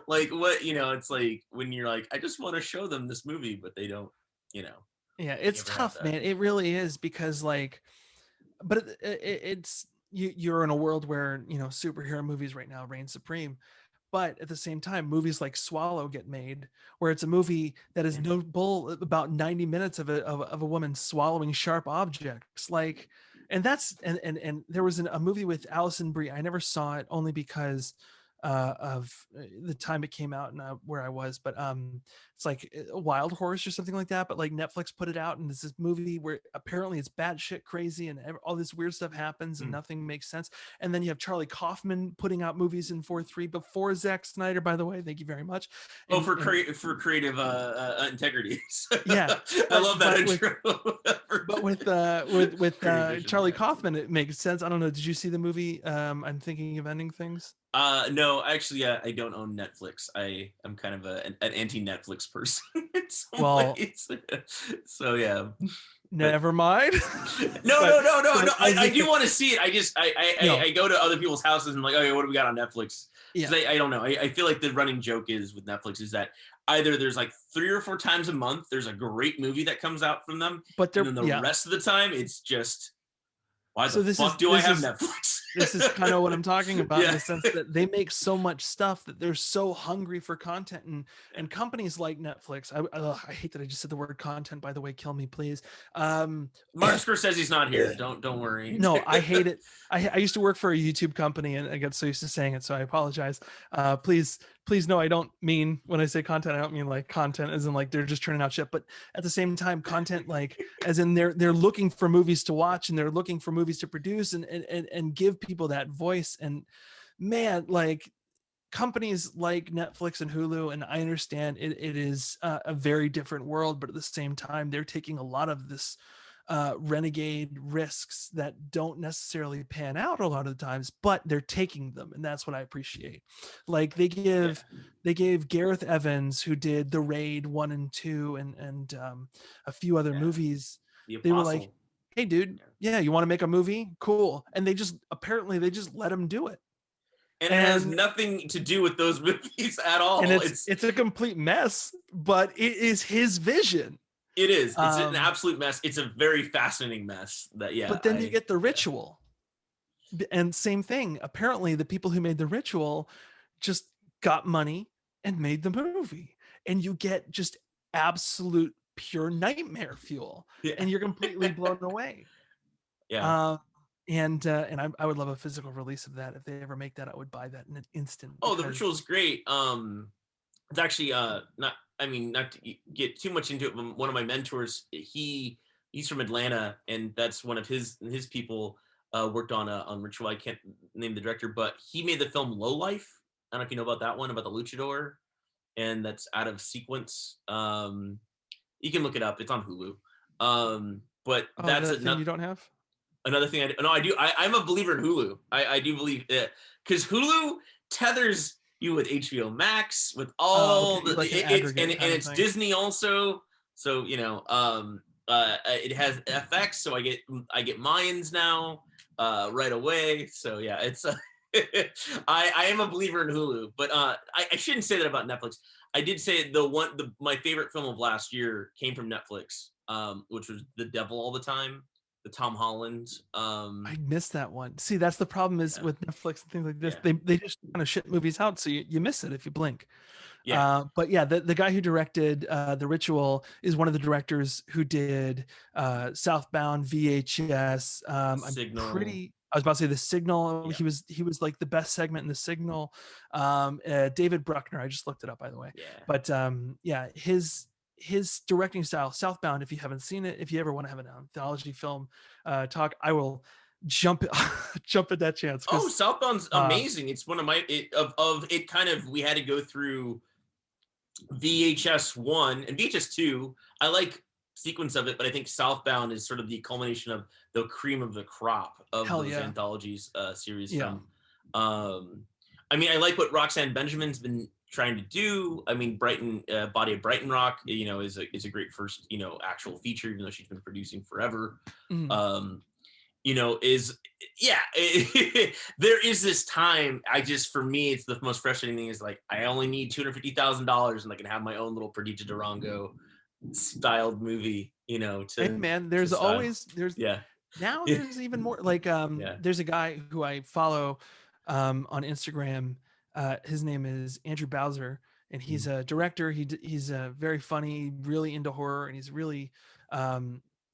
like what, it's like when you're like, I just want to show them this movie, but they don't, Yeah, they it's never have tough, that. man. It really is, because like, but it's you're in a world where superhero movies right now reign supreme, but at the same time movies like Swallow get made, where it's a movie that is no bull about 90 minutes of a woman swallowing sharp objects, like, and that's and there was a movie with Alison Brie. I never saw it, only because of the time it came out and where I was, but it's like a Wild Horse or something like that, but like Netflix put it out, and it's this movie where apparently it's batshit crazy and all this weird stuff happens and Mm. nothing makes sense. And then you have Charlie Kaufman putting out movies in 4:3 before Zack Snyder, by the way. Thank you very much. Oh, And for creative integrity. yeah, I love that but intro. with Creative vision, Charlie yeah. Kaufman, it makes sense. I don't know. Did you see the movie? I'm Thinking of Ending Things. No, actually, I don't own Netflix. I'm kind of an anti-Netflix person in some Well, ways. So yeah, but never mind. no, but no, no, no, but no. I was I do making, want to see it. I just no, I go to other people's houses and I'm like, okay, what do we got on Netflix? yeah. Because I don't know. I feel like the running joke is with Netflix is that either there's like 3 or 4 times a month there's a great movie that comes out from them, But and they're then the yeah. rest of the time it's just, why the So fuck do I have Netflix? this is kind of what I'm talking about, in Yeah. the sense that they make so much stuff that they're so hungry for content, and companies like Netflix. I hate that I just said the word content. By the way, kill me, please. Martin Scorsese's not here. Don't worry. No, I hate it. I used to work for a YouTube company, and I get so used to saying it, so I apologize. Please know I don't mean, when I say content, I don't mean like content as in like they're just turning out shit, but at the same time, content like as in they're looking for movies to watch, and they're looking for movies to produce, and give people that voice. And man, like, companies like Netflix and Hulu, and I understand it is a very different world, but at the same time, they're taking a lot of this renegade risks that don't necessarily pan out a lot of the times, but they're taking them, and that's what I appreciate. Like Yeah. they gave Gareth Evans, who did The Raid 1 and 2, and a few other Yeah. movies. The They were like, Apostle. "Hey, dude, yeah, you want to make a movie? Cool." And they just let him do it. And it has And nothing to do with those movies at all. it's a complete mess, but it is his vision. It is. It's an Um, absolute mess. It's a very fascinating mess. That yeah, but then you get The yeah. Ritual, and same thing. Apparently, the people who made The Ritual just got money and made the movie, and you get just absolute pure nightmare fuel, Yeah. and you're completely blown away. Yeah. Uh, and I would love a physical release of that. If they ever make that, I would buy that in an instant, Oh, The because Ritual is great. it's actually not, I mean, not to get too much into it, but one of my mentors, he's from Atlanta, and that's one of his people worked on Ritual. I can't name the director, but he made the film Low Life. I don't know if you know about that one, about the luchador, and that's out of sequence. You can look it up. It's on Hulu. But Oh, that's that thing another you don't have? another thing. No, I do. I'm a believer in Hulu. I do believe it, because Hulu tethers you with HBO Max, with Oh, all okay. the Like an it's aggregate and kind of it's thing. Disney also. So it has FX, so I get Mayans now right away. So yeah, it's I am a believer in Hulu, but I shouldn't say that about Netflix. I did say my favorite film of last year came from Netflix, which was The Devil All the Time, the Tom Holland. I missed that one. See, that's the problem is Yeah, with Netflix and things like this. yeah, They just kind of shit movies out, so you miss it if you blink. yeah. But yeah, the guy who directed The Ritual is one of the directors who did Southbound, VHS. I'm Signal. pretty. I was about to say The Signal. Yeah, He was like the best segment in The Signal. David Bruckner. I just looked it up, by the way. yeah. But yeah, his directing style, Southbound. If you haven't seen it, if you ever want to have an anthology film talk, I will jump jump at that chance Oh, because Southbound's uh, amazing. It's one of my of it kind of we had to go through VHS 1 and VHS 2. I like sequence of it, but I think Southbound is sort of the culmination of the cream of the crop of hell those yeah, anthologies series yeah. from I mean, I like what Roxanne Benjamin's been trying to do. I mean, Brighton Body of Brighton Rock, is a great first, actual feature, even though she's been producing forever. Mhm. Um is yeah. There is this time, for me, it's the most frustrating thing is like I only need $250,000 and I can have my own little Perdita Durango styled movie, Hey to man, style. there's Yeah. now there's even more like Yeah. there's a guy who I follow on Instagram. His name is Andrew Bowser, and he's a director. He's very funny, really into horror, and he's really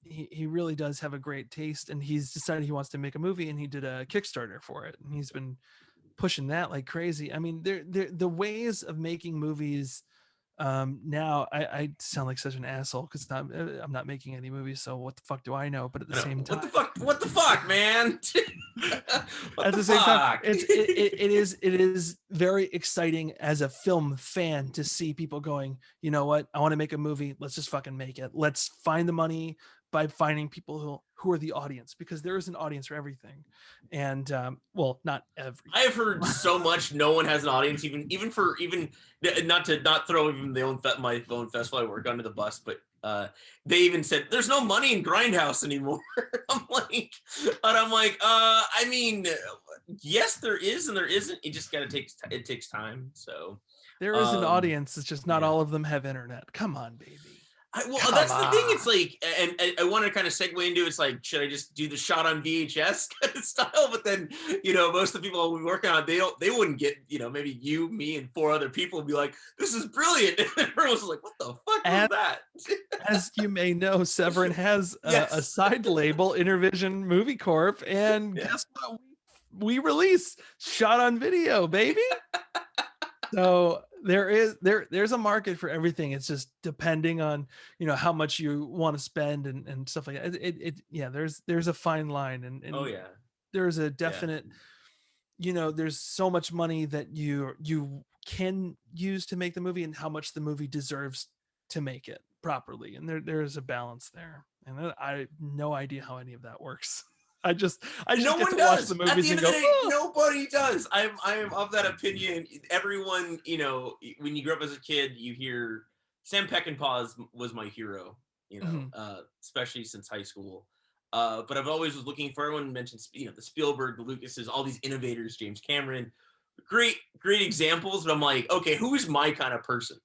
he really does have a great taste, and he's decided he wants to make a movie, and he did a Kickstarter for it, and he's been pushing that like crazy. I mean, the ways of making movies now I sound like such an asshole because I'm not making any movies, so what the fuck do I know? But at the I know. same What time, the fuck? What the fuck, man? What at the the same time, fuck? it is very exciting as a film fan to see people going, you know what, I want to make a movie, let's just fucking make it, let's find the money by finding people who are the audience, because there is an audience for everything. And well, not everything. I have heard so much. No one has an audience, even not throw even my own festival I work under the bus, but they even said there's no money in Grindhouse anymore. I'm like, I mean, yes, there is, and there isn't. It just it takes time. So, There is an um, audience, it's just not yeah. all of them have internet. Come on, baby. Well, Come that's the thing. on. It's like, and I want to kind of segue into it's like, should I just do the shot on VHS kind of style? But then, most of the people we working on, they wouldn't get, maybe you, me, and four other people would be like, this is brilliant. And everyone's like, what the fuck was And that? as you may know, Severin has a Yes. side label, Intervision Movie Corp, and Yeah. guess what? We release shot on video, baby. So there's a market for everything. It's just depending on how much you want to spend and stuff like that. Yeah, there's a fine line, Oh and yeah. there's a Yeah. definite, there's so much money that you can use to make the movie and how much the movie deserves to make it properly, and there's a balance there, and I have no idea how any of that works. I just No get one to watch the does. At movies the end and of the go, day, oh nobody does. I'm of that opinion. Everyone, when you grow up as a kid, you hear Sam Peckinpah was my hero. mhm. Especially since high school. But I've always was looking for, everyone mentioned, the Spielberg, the Lucases, all these innovators, James Cameron, great examples. But I'm like, okay, who's my kind of person?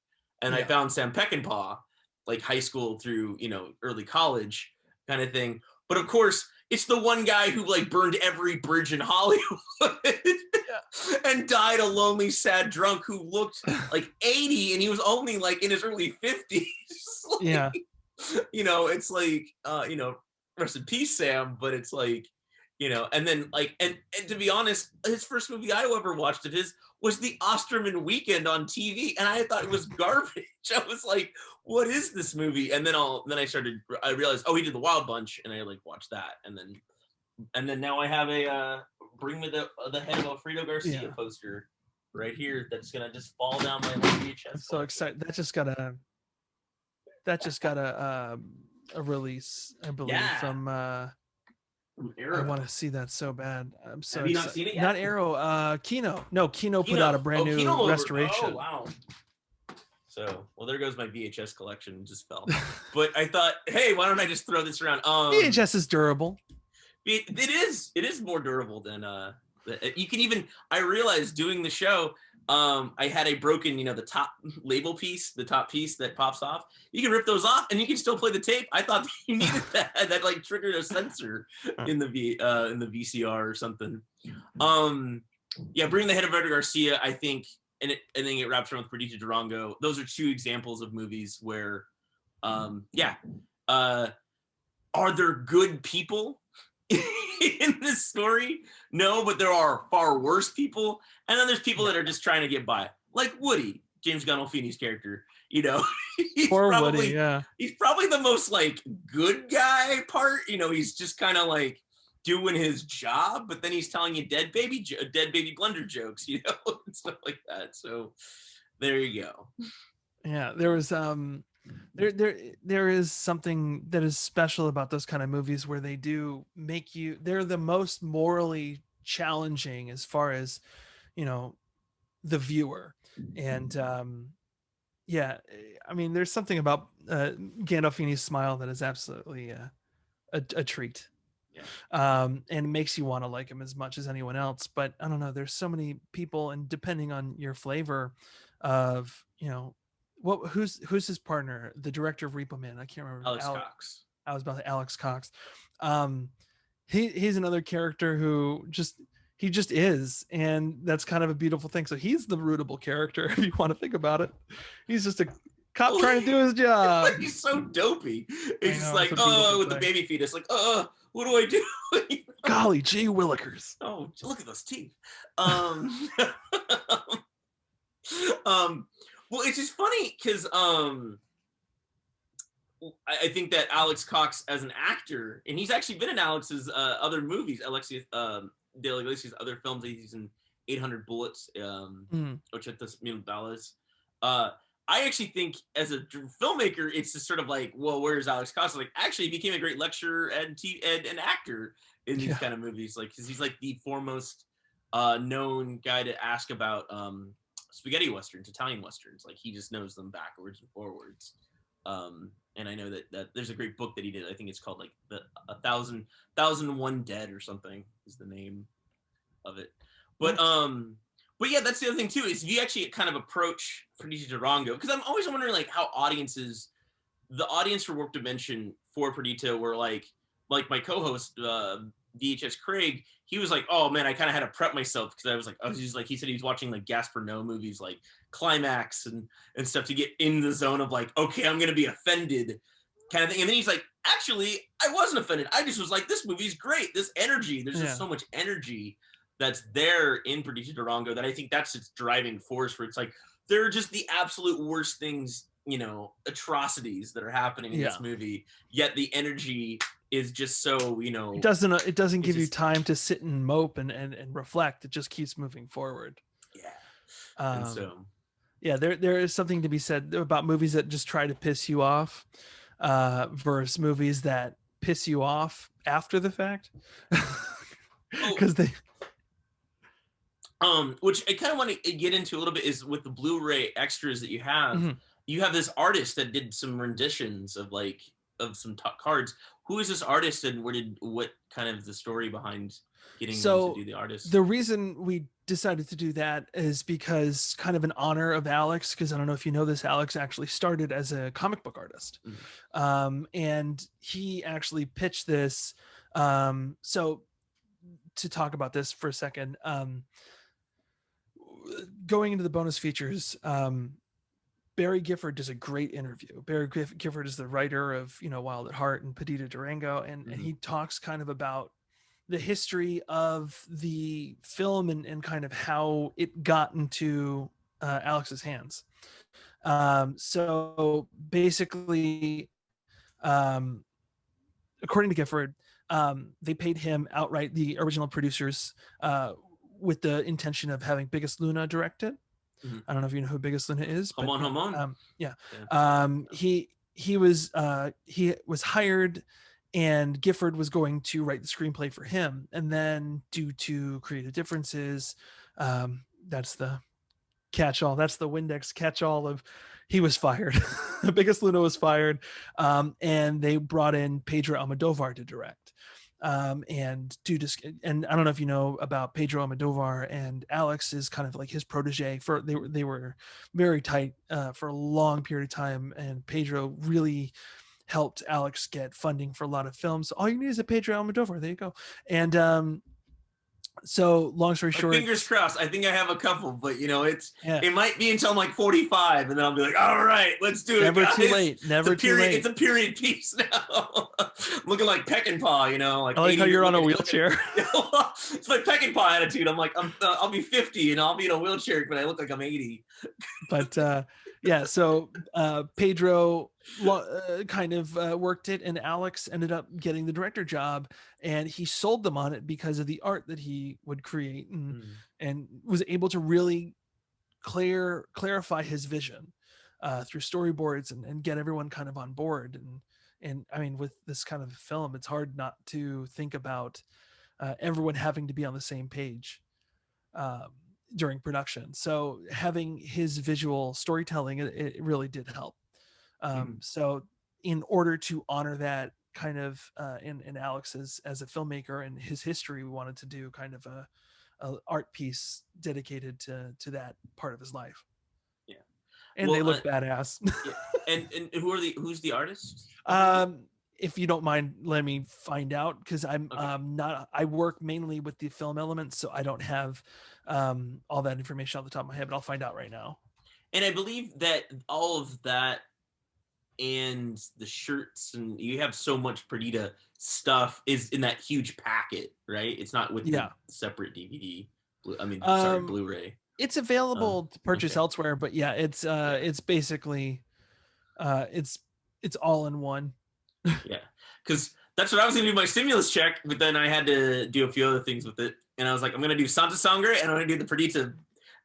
And I Yeah. found Sam Peckinpah, like high school through early college kind of thing. But of course, it's the one guy who like burned every bridge in Hollywood and died a lonely, sad drunk who looked like 80 and he was only like in his early 50s. Yeah. It's like, rest in peace, Sam. But it's like, and then like, and to be honest, his first movie I ever watched of his was the Osterman Weekend on TV, and I thought it was garbage. I was like, what is this movie? And then I realized, oh, he did The Wild Bunch, and I like watched that, and then now I have a Bring Me the Head of Alfredo Garcia poster right here that's gonna just fall down my VHS. I'm so excited. That just got a release, I believe, from Arrow. I want to see that so bad. I'm so Have you not seen it yet? Not Arrow, Kino. No, Kino put out a brand new restoration. Oh, wow. So, well, there goes my VHS collection. Just fell. But I thought, hey, why don't I just throw this around? VHS is durable. It is more durable than you can even. I realized doing the show, I had a broken, the top label piece, the top piece that pops off. You can rip those off and you can still play the tape. I thought you needed that like triggered a sensor in the VCR or something. Bring the Head of Alfredo Garcia, I think, and then it wraps around with Perdita Durango. Those are two examples of movies where, are there good people in this story? No, but there are far worse people, and then there's people that are just trying to get by, like Woody, James Gandolfini's character. He's probably the most like good guy part. He's just kind of like doing his job, but then he's telling you dead baby blender jokes, and stuff like that. So there you go. Yeah, there was there is something that is special about those kind of movies where they do make they're the most morally challenging as far as the viewer. And I mean, there's something about Gandolfini's smile that is absolutely a treat. And it makes you want to like him as much as anyone else. But I don't know, there's so many people, and depending on your flavor of who's his partner, the director of Repo Man, I can't remember. Alex Cox. I was about to Alex Cox. He's another character who just is, and that's kind of a beautiful thing. So he's the rootable character if you want to think about it. He's just a cop trying to do his job. He's so dopey. He's just like, with the baby fetus, like, what do I do? Golly gee willikers. Oh, look at those teeth. Well, it's just funny because I think that Alex Cox as an actor, and he's actually been in Alex's other movies, De La Iglesias' other films. He's in 800 Bullets, Ochetas Mil Balas. I actually think as a filmmaker, it's just sort of like, well, where's Alex Cox? Like, actually, he became a great lecturer and actor in these kind of movies. Like, because he's like the foremost known guy to ask about spaghetti westerns, Italian westerns. Like, he just knows them backwards and forwards. And I know that there's a great book that he did. I think it's called like the 1,001 Dead or something is the name of it. But yeah, that's the other thing too, is if you actually kind of approach Perdita Durango, because I'm always wondering like how the audience for Warp Dimension for Perdita were like my co-host VHS Craig, he was like, oh man, I kind of had to prep myself because I was like, he said he was watching like Gaspar Noé movies like Climax and stuff to get in the zone of like, okay, I'm gonna be offended kind of thing. And then he's like, actually, I wasn't offended. I just was like, this movie's great. This energy, there's just so much energy that's there in Perdita Durango that I think that's its driving force, where it's like, there are just the absolute worst things, atrocities that are happening in this movie, yet the energy is just so, it doesn't give you time to sit and mope and reflect. It just keeps moving forward. And so there is something to be said about movies that just try to piss you off versus movies that piss you off after the fact. Because which I kind of want to get into a little bit is with the Blu-ray extras that you have. Mm-hmm. You have this artist that did some renditions of some cards. Who is this artist, and what kind of the story behind getting them to do the artist? The reason we decided to do that is because kind of in honor of Alex, because I don't know if you know this, Alex actually started as a comic book artist. Mm-hmm. And he actually pitched this. So to talk about this for a second, going into the bonus features, Barry Gifford does a great interview. Barry Gifford is the writer of, Wild at Heart and Perdita Durango. And he talks kind of about the history of the film and kind of how it got into Alex's hands. So basically, um, according to Gifford, they paid him outright, the original producers, with the intention of having Biggest Luna direct it. Mhm. I don't know if you know who Biggest Luna is, but Hamon. yeah, Yeah. he was hired, and Gifford was going to write the screenplay for him, and then due to creative differences, that's the catch-all. That's the Windex catch-all of he was fired. The Biggest Luna was fired, and they brought in Pedro Almodovar to direct. And I don't know if you know about Pedro Almodovar, and Alex is kind of like his protege. They were very tight for a long period of time, and Pedro really helped Alex get funding for a lot of films. All you need is a Pedro Almodovar. There you go. And so long story short, fingers crossed. I think I have a couple, but yeah, it might be until I'm like 45, and then I'll be like, all right, let's do it. never guys. too late. Never too late. It's a period piece now. I'm looking like Peckinpah, like I like how you're on a wheelchair. It's my Peckinpah attitude. I'm like, I'll be 50 and I'll be in a wheelchair, but I look like I'm 80. But yeah, so Pedro kind of worked it, and Alex ended up getting the director job, and he sold them on it because of the art that he would create, and was able to really clarify his vision through storyboards and get everyone kind of on board. And I mean, with this kind of film, it's hard not to think about everyone having to be on the same page during production. So having his visual storytelling, it really did help. So in order to honor that kind of in Alex as a filmmaker and his history, we wanted to do kind of a art piece dedicated to that part of his life. Yeah. And they look badass. Yeah. And who's the artist? If you don't mind, let me find out, because I'm Okay. I work mainly with the film elements, so I don't have all that information off the top of my head, but I'll find out right now. And I believe that all of that and the shirts, and you have so much Perdita stuff is in that huge packet, right? It's not with the separate DVD. Blu-ray. It's available to purchase elsewhere, but yeah, it's basically it's all in one. Yeah, because that's what I was gonna do my stimulus check, but then I had to do a few other things with it, and I was like, I'm gonna do Santa Sangre and I'm gonna do the Perdita.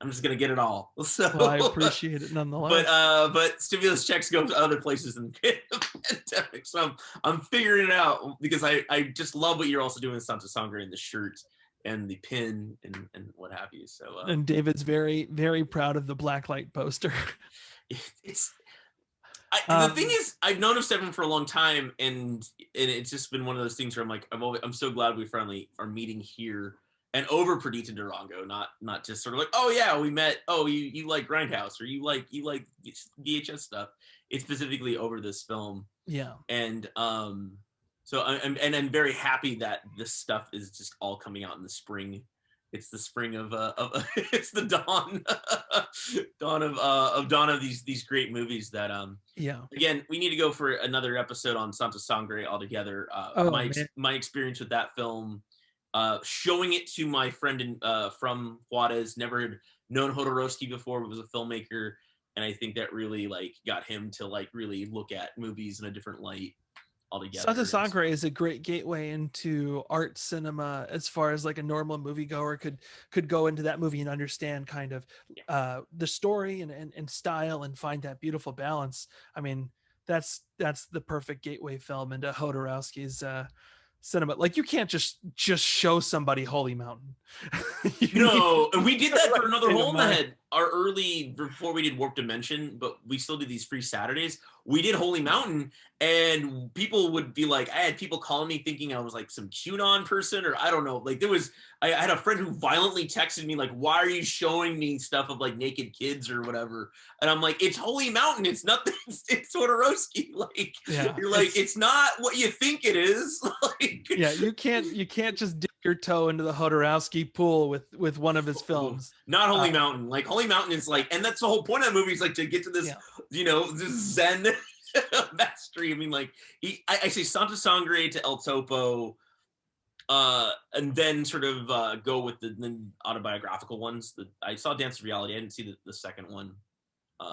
I'm just gonna get it all. So well, I appreciate it nonetheless. But stimulus checks go to other places than the pandemic, so I'm figuring it out, because I just love what you're also doing with Santa Sangre and the shirt and the pin and what have you. So and David's very, very proud of the blacklight poster. The thing is, I've known of Severin for a long time, and it's just been one of those things where I'm like, I'm so glad we finally are meeting here and over Perdita Durango, not just sort of like, oh yeah, we met. Oh, you like Grindhouse, or you like VHS stuff. It's specifically over this film. Yeah. And so I'm very happy that this stuff is just all coming out in the spring. It's the spring of it's the dawn of these great movies that again, we need to go for another episode on Santa Sangre altogether. My experience with that film, showing it to my friend from Juarez, never had known Jodorowsky before, but was a filmmaker, and I think that really got him to really look at movies in a different light altogether. Santa Sangre is a great gateway into art cinema, as far as a normal moviegoer could go into that movie and understand kind of the story and style and find that beautiful balance. I mean, that's the perfect gateway film into Jodorowsky's cinema. You can't just show somebody Holy Mountain. No, and we did that for another Hole in the Head. Before we did Warp Dimension, but we still do these free Saturdays. We did Holy Mountain, and people would be like, I had people calling me thinking I was some QAnon person, or I don't know. I had a friend who violently texted me why are you showing me stuff of naked kids or whatever? And I'm like, it's Holy Mountain. It's nothing. It's Jodorowsky. It's not what you think it is. Yeah, you can't just dip your toe into the Jodorowsky pool with one of his films. Not Holy Mountain. Holy Mountain is and that's the whole point of the movie, is to get to this, this Zen mastery. I mean, I say Santa Sangre to El Topo. and then sort of go with the autobiographical ones. I saw Dance of Reality. I didn't see the second one,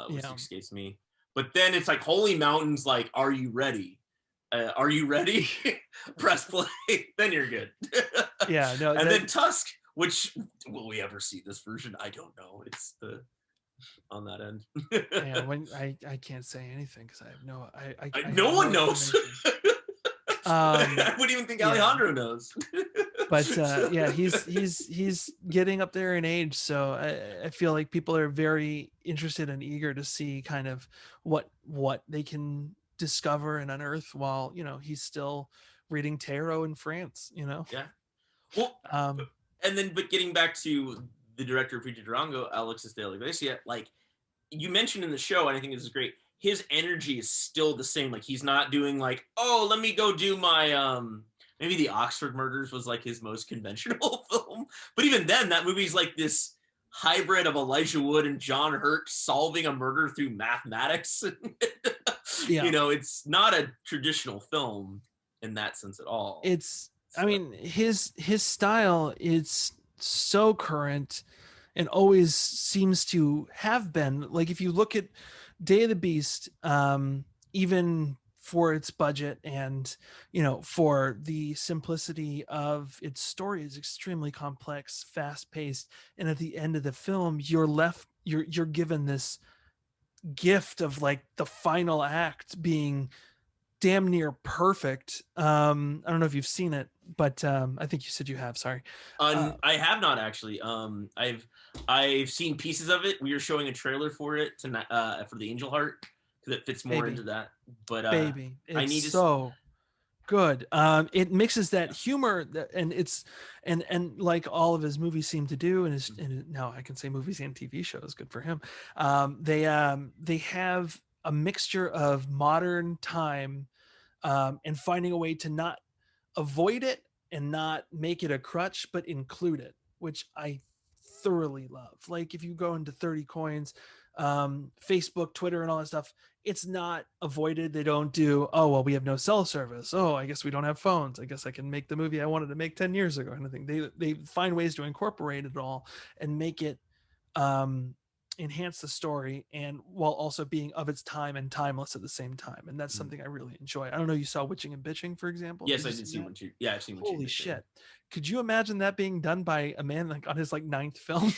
which escapes me. But then it's like Holy Mountains, like, are you ready? Are you ready? Press play. Then you're good. Yeah, no. And then Tusk, which will we ever see this version? I don't know. It's the on that end. Yeah, when I can't say anything because I have no no one knows. I wouldn't even think Alejandro knows. But yeah, he's getting up there in age, so I feel like people are very interested and eager to see kind of what they can discover and unearth while, you know, he's still reading tarot in France, you know. Yeah. Well, and then but getting back to the director of Perdita Durango, Alexis de la Iglesia, like you mentioned in the show, and I think this is great, his energy is still the same. Like he's not doing like, oh, let me go do my maybe the Oxford Murders was like his most conventional film. But even then, that movie's like this hybrid of Elijah Wood and John Hurt solving a murder through mathematics. You know, it's not a traditional film in that sense at all. It's, so. I mean, his style is so current and always seems to have been. Like if you look at Day of the Beast, even for its budget and, you know, for the simplicity of its story, is extremely complex, fast-paced, and at the end of the film you're given this gift of like the final act being damn near perfect. I don't know if you've seen it, but I think you said you have. Sorry. I have not actually. I've seen pieces of it. We were showing a trailer for it tonight for the Angel Heart because it fits more into that. But baby, it's I need so good. It mixes that humor and it's and like all of his movies seem to do, and now I can say movies and TV shows. Good for him. They have a mixture of modern time and finding a way to not avoid it and not make it a crutch, but include it, which I thoroughly love. Like if you go into 30 Coins, Facebook, Twitter, and all that stuff, it's not avoided. They don't do, oh, well, we have no cell service. Oh, I guess we don't have phones. I guess I can make the movie I wanted to make 10 years ago. And I think they find ways to incorporate it all and make it enhance the story, and while also being of its time and timeless at the same time. And that's something I really enjoy. I don't know, you saw Witching and Bitching, for example? Yes, I did see Witching. Yeah, I've seen Witching. Holy shit. Could you imagine that being done by a man like on his like 9th film?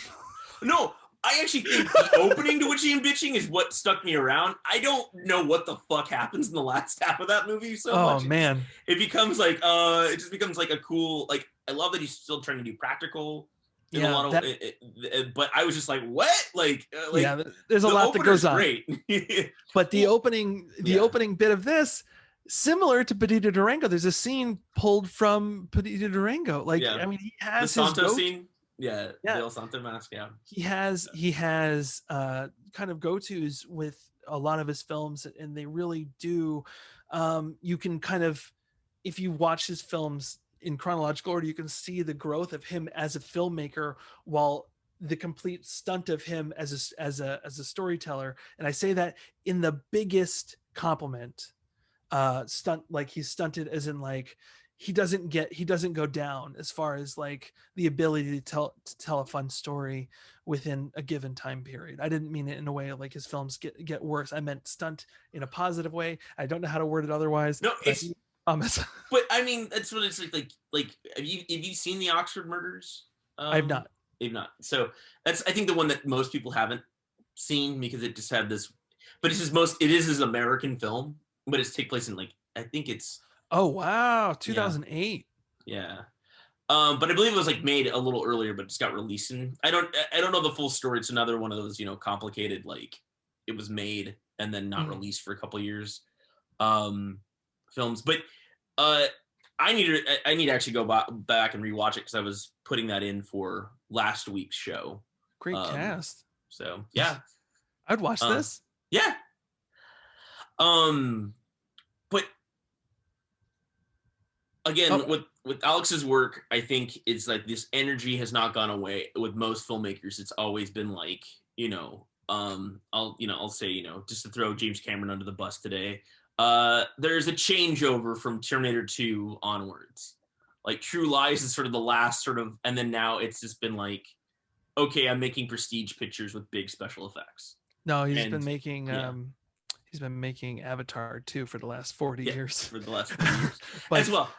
No, I actually think the opening to Witching and Bitching is what stuck me around. I don't know what the fuck happens in the last half of that movie so much. Oh man. It becomes like it just becomes like a cool, like I love that he's still trying to do practical. Yeah, a lot of, but I was just like, what? Like yeah, there's a lot that goes on. Great. But the opening bit of this, similar to Perdita Durango, there's a scene pulled from Perdita Durango. Like, I mean, he has the Santo scene. Yeah, the El Santo mask. Yeah, he has kind of go-tos with a lot of his films, and they really do. You can kind of, if you watch his films in chronological order, you can see the growth of him as a filmmaker, while the complete stunt of him as a storyteller. And I say that in the biggest compliment. Stunt, like he's stunted as in like he doesn't go down as far as like the ability to tell a fun story within a given time period. I didn't mean it in a way like his films get worse. I meant stunt in a positive way. I don't know how to word it otherwise. No, it's but I mean, that's what it's like. Have you seen the Oxford Murders? I've not. You've not. So that's, I think, the one that most people haven't seen because it just had this. But it is his American film, but it's take place in like, I think it's. Oh wow, 2008. Yeah. But I believe it was like made a little earlier, but just got released. And I don't know the full story. It's another one of those, complicated, like it was made and then not released for a couple years. Films, but I need to actually go back and rewatch it because I was putting that in for last week's show. Great cast. So yeah, I'd watch this. Yeah. But again, with Alex's work, I think it's like this energy has not gone away with most filmmakers. It's always been like, I'll say, just to throw James Cameron under the bus today. There's a changeover from Terminator 2 onwards. like True Lies is sort of the last sort of, and then now it's just been like, okay, I'm making prestige pictures with big special effects. No, he's And been making yeah. he's been making Avatar 2 for the last 40 years. For the last 40 years But as well.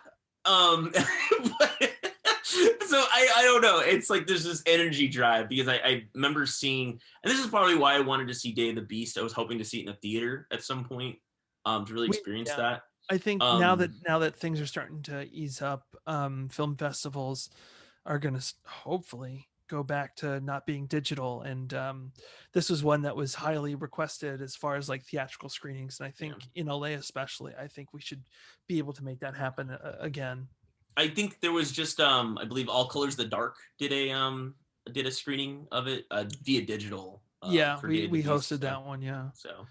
So I don't know. It's like there's this energy drive because I remember seeing, and this is probably why I wanted to see Day of the Beast. I was hoping to see it in a theater at some point to really experience that. I think now that things are starting to ease up, film festivals are going to hopefully go back to not being digital, and this was one that was highly requested as far as like theatrical screenings, and I think in LA especially, I think we should be able to make that happen again. I think there was just I believe All Colors the Dark did a screening of it via digital. We hosted that one. So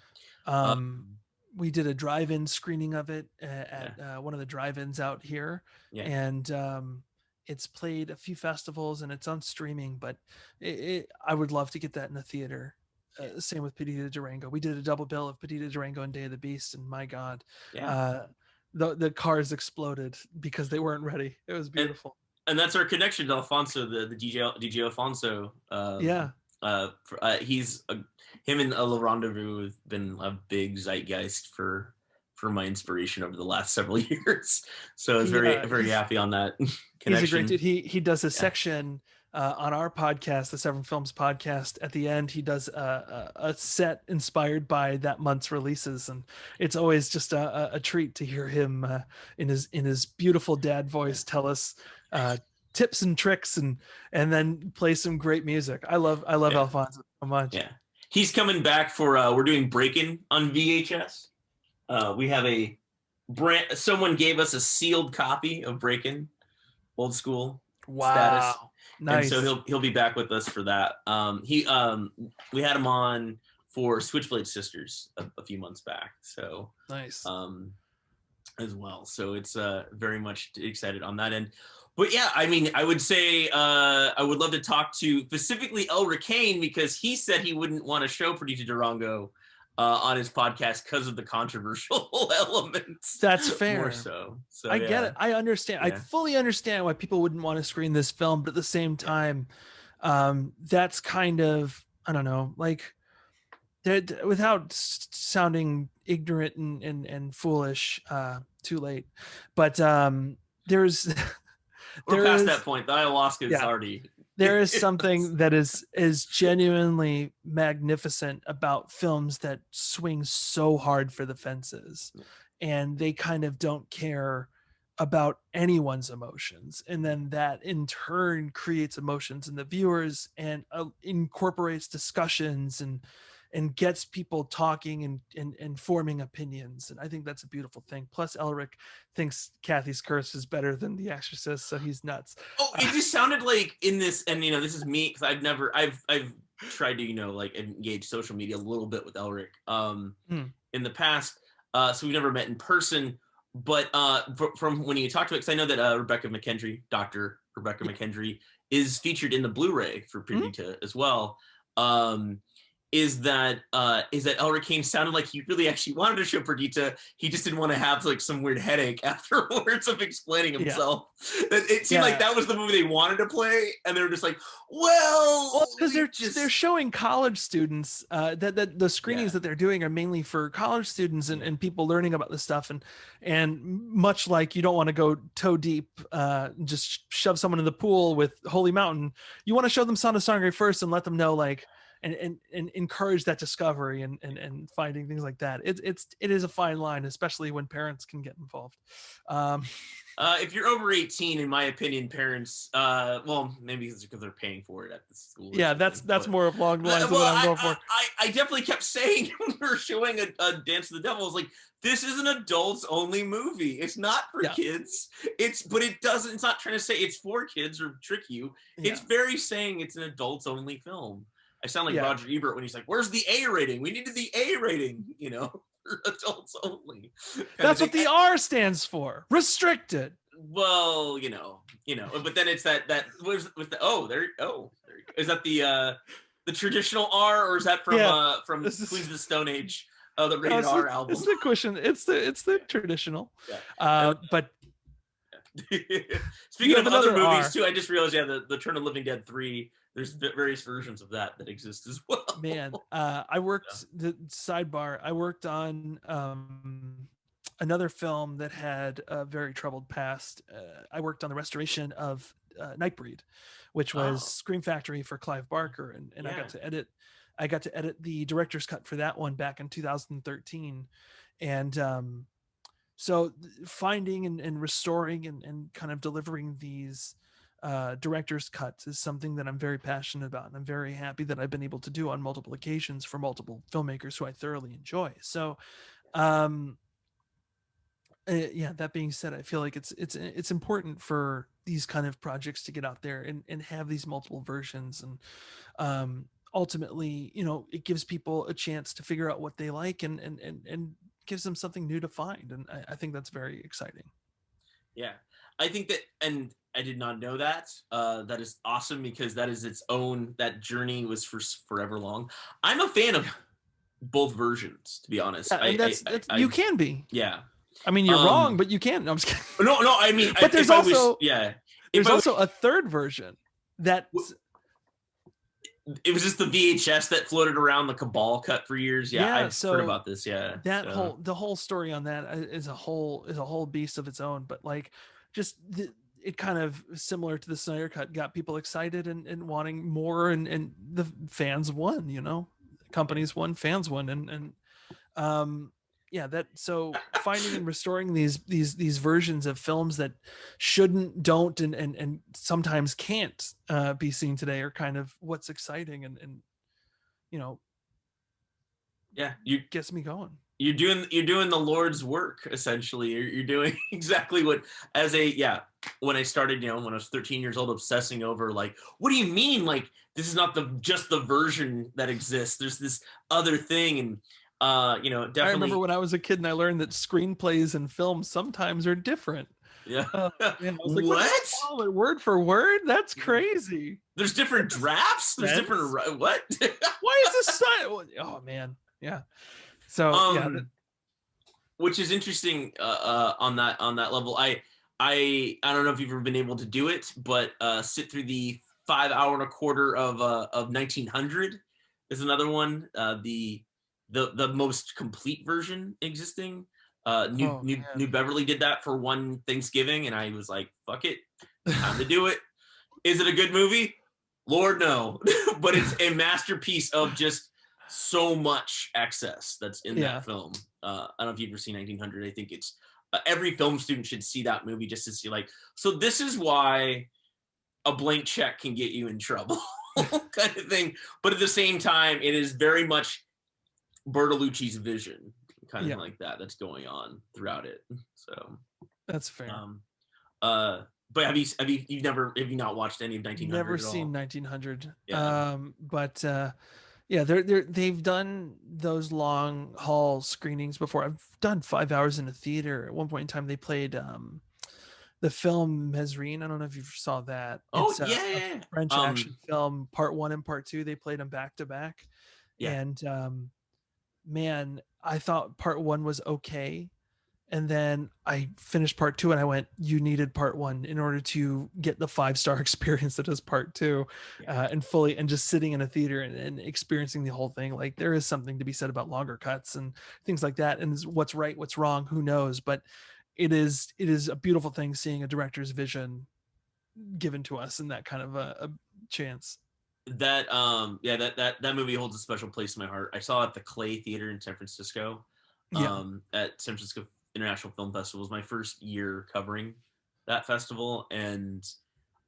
we did a drive-in screening of it at one of the drive-ins out here, and it's played a few festivals and it's on streaming, but I would love to get that in a theater. Same with Perdita Durango. We did a double bill of Perdita Durango and Day of the Beast, and my God, the cars exploded because they weren't ready. It was beautiful. And that's our connection to Alfonso, the DJ Alfonso. He's him and Le Rendezvous have been a big zeitgeist for my inspiration over the last several years. So I was very happy on that connection. He's a great dude. He does a section on our podcast, the Severin Films podcast. At the end, he does a set inspired by that month's releases, and it's always just a treat to hear him in his beautiful dad voice tell us tips and tricks and then play some great music. I love Alfonso so much. Yeah, he's coming back for we're doing Breakin' on VHS. We have someone gave us a sealed copy of Breakin', old school status. Nice. And so he'll be back with us for that. We had him on for Switchblade Sisters a few months back. So nice. As well. So it's very much excited on that end. But yeah, I mean, I would say I would love to talk to specifically El Ricane, because he said he wouldn't want to show Perdita Durango on his podcast because of the controversial elements. That's fair. More so I get it. I understand. I fully understand why people wouldn't want to screen this film, but at the same time, that's kind of, I don't know, like, without sounding ignorant and foolish, too late. But there's we're past that point. The ayahuasca is already. There is something that is genuinely magnificent about films that swing so hard for the fences, and they kind of don't care about anyone's emotions, and then that in turn creates emotions in the viewers and incorporates discussions and gets people talking and forming opinions. And I think that's a beautiful thing. Plus Elric thinks Kathy's Curse is better than The Exorcist, so he's nuts. Oh, it just sounded like in this, and this is me, because I've tried to like engage social media a little bit with Elric in the past, so we've never met in person, but from when you talked to it, because I know that Dr. Rebecca McKendry is featured in the Blu-ray for Perdita as well. Is that El Ricane sounded like he really actually wanted to show Perdita. He just didn't want to have like some weird headache afterwards of explaining himself. It seemed like that was the movie they wanted to play, and they were just like, well, because they're showing college students that the screenings that they're doing are mainly for college students and people learning about this stuff, and much like you don't want to go toe deep, just shove someone in the pool with Holy Mountain. You want to show them Santa Sangre first and let them know like. And encourage that discovery and finding things like that. It is a fine line, especially when parents can get involved. If you're over 18, in my opinion, parents, well, maybe it's because they're paying for it at the school. Yeah, that's more along the lines of what I'm going for. I definitely kept saying when we were showing a Dance of the Devil, I was like, this is an adults only movie. It's not for kids. It's not trying to say it's for kids or trick you. It's very saying it's an adults only film. I sound like Roger Ebert when he's like, where's the A rating? We needed the A rating, for adults only. That's what the R stands for. Restricted. Well, but then it's that with the there you go. Is that the traditional R, or is that from Queens of the Stone Age, the rated R album? It's the question. It's the traditional. But Speaking have of other another movies R. too, I just realized, yeah, the Turn of Living Dead 3, there's various versions of that exist as well. Man, I worked the sidebar. I worked on another film that had a very troubled past. I worked on the restoration of Nightbreed, which was Oh, Scream Factory for Clive Barker, and yeah. I got to edit the director's cut for that one back in 2013, and so finding and restoring and kind of delivering these director's cuts is something that I'm very passionate about, and I'm very happy that I've been able to do on multiple occasions for multiple filmmakers who I thoroughly enjoy. So um yeah, that being said, I feel like it's important for these kind of projects to get out there and have these multiple versions, and ultimately, you know, it gives people a chance to figure out what they like, and gives them something new to find, and I think that's very exciting. Yeah, I think that, and I did not know that. That is awesome, because that is its own, that journey was for forever long. I'm a fan of both versions, to be honest. Yeah, and that's you can be. Yeah. I mean, you're wrong, but you can. No, I'm just kidding. No. I mean, But there's also yeah. there's also a third version that it was just the VHS that floated around the Cabal cut for years. Yeah, I've heard about this. Yeah, that the whole story on that is a whole beast of its own. But like, just it kind of similar to the Snyder cut got people excited and wanting more, and the fans won. You know, companies won, fans won, and yeah, that so finding and restoring these versions of films that shouldn't, don't, and sometimes can't be seen today are kind of what's exciting, and you know, yeah, you gets me going. You're doing the Lord's work, essentially. You're doing exactly what, as a, yeah, when I started, you know, when I was 13 years old, obsessing over like, what do you mean, like, this is not just the version that exists, there's this other thing. And you know, definitely. I remember when I was a kid and I learned that screenplays and films sometimes are different. Yeah. Man, I was like, what? Follow it word for word? That's crazy. There's different drafts. There's different what? Why is this? Oh man, yeah. So yeah, which is interesting on that level. I don't know if you've ever been able to do it, but sit through the 5 hour and a quarter of 1900 is another one. The most complete version existing. New Beverly did that for one Thanksgiving, and I was like, fuck it, time to do it. Is it a good movie? Lord, no. But it's a masterpiece of just so much excess that's in that film. I don't know if you've ever seen 1900. I think it's every film student should see that movie just to see, like, so this is why a blank check can get you in trouble kind of thing. But at the same time, it is very much Bertolucci's vision, kind of like that, that's going on throughout it. So that's fair. But have you not watched any of 1900? Never seen 1900. Yeah. But yeah, they've done those long haul screenings before. I've done 5 hours in a theater. At one point in time, they played the film Mesrine. I don't know if you saw that. It's a French action film, part 1 and part 2. They played them back to back. Yeah. And man, I thought part 1 was okay. And then I finished part 2 and I went, you needed part 1 in order to get the 5-star experience that is part 2, and fully, and just sitting in a theater and experiencing the whole thing. Like, there is something to be said about longer cuts and things like that. And what's right, what's wrong, who knows? But it is a beautiful thing seeing a director's vision given to us in that kind of a chance. That that movie holds a special place in my heart. I saw it at the Clay Theater in San Francisco. At San Francisco International Film Festival. It was my first year covering that festival, and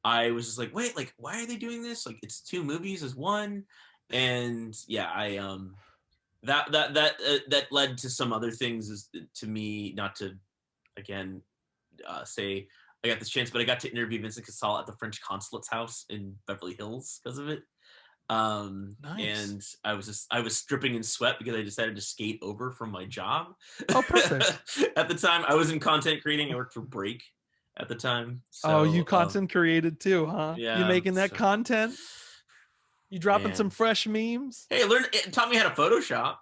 I was just like, wait, like, why are they doing this? Like, it's 2 movies as one. And yeah, I that led to some other things, is to me, not to again say I got this chance, but I got to interview Vincent Cassel at the French consulate's house in Beverly Hills because of it. Nice. And I was stripping in sweat because I decided to skate over from my job. Oh, perfect. At the time, I was in content creating. I worked for Break at the time. So, you content created too, huh? Yeah. You making that content? You dropping some fresh memes? Hey, it taught me how to Photoshop.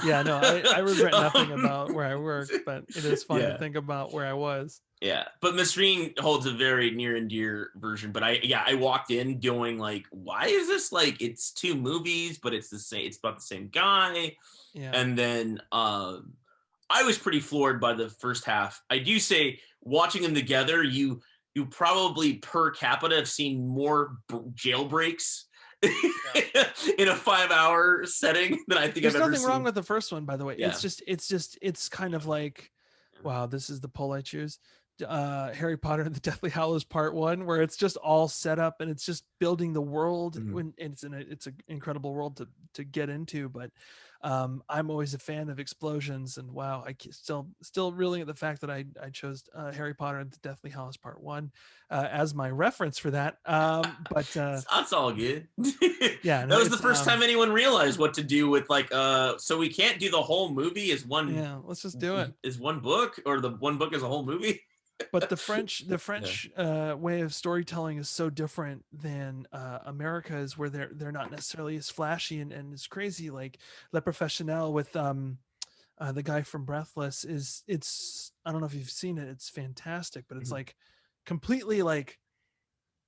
Yeah, no, I regret nothing about where I work, but it is fun to Yeah. think about where I was. Yeah, but Mesrine holds a very near and dear version. But I walked in going like, why is this like it's two movies, but it's the same. It's about the same guy. Yeah. And then I was pretty floored by the first half. I do say watching them together, you probably per capita have seen more jailbreaks in a 5-hour setting than I think There's I've ever nothing seen. wrong with the first one, by the way. Yeah. It's kind of like, wow, this is the pull I choose. Harry Potter and the Deathly Hallows Part 1, where it's just all set up and it's just building the world when it's an incredible world to get into. But I'm always a fan of explosions, and wow, still reeling at the fact that I chose Harry Potter and the Deathly Hallows Part 1 as my reference for that. But That's all good. yeah, That was the first time anyone realized what to do with like so we can't do the whole movie as one. Yeah, let's just do it. Is one book, or the one book as a whole movie. But the French way of storytelling is so different than America's, where they're not necessarily as flashy and as crazy. Like Le Professionnel with the guy from Breathless it's I don't know if you've seen it. It's fantastic, but it's like completely like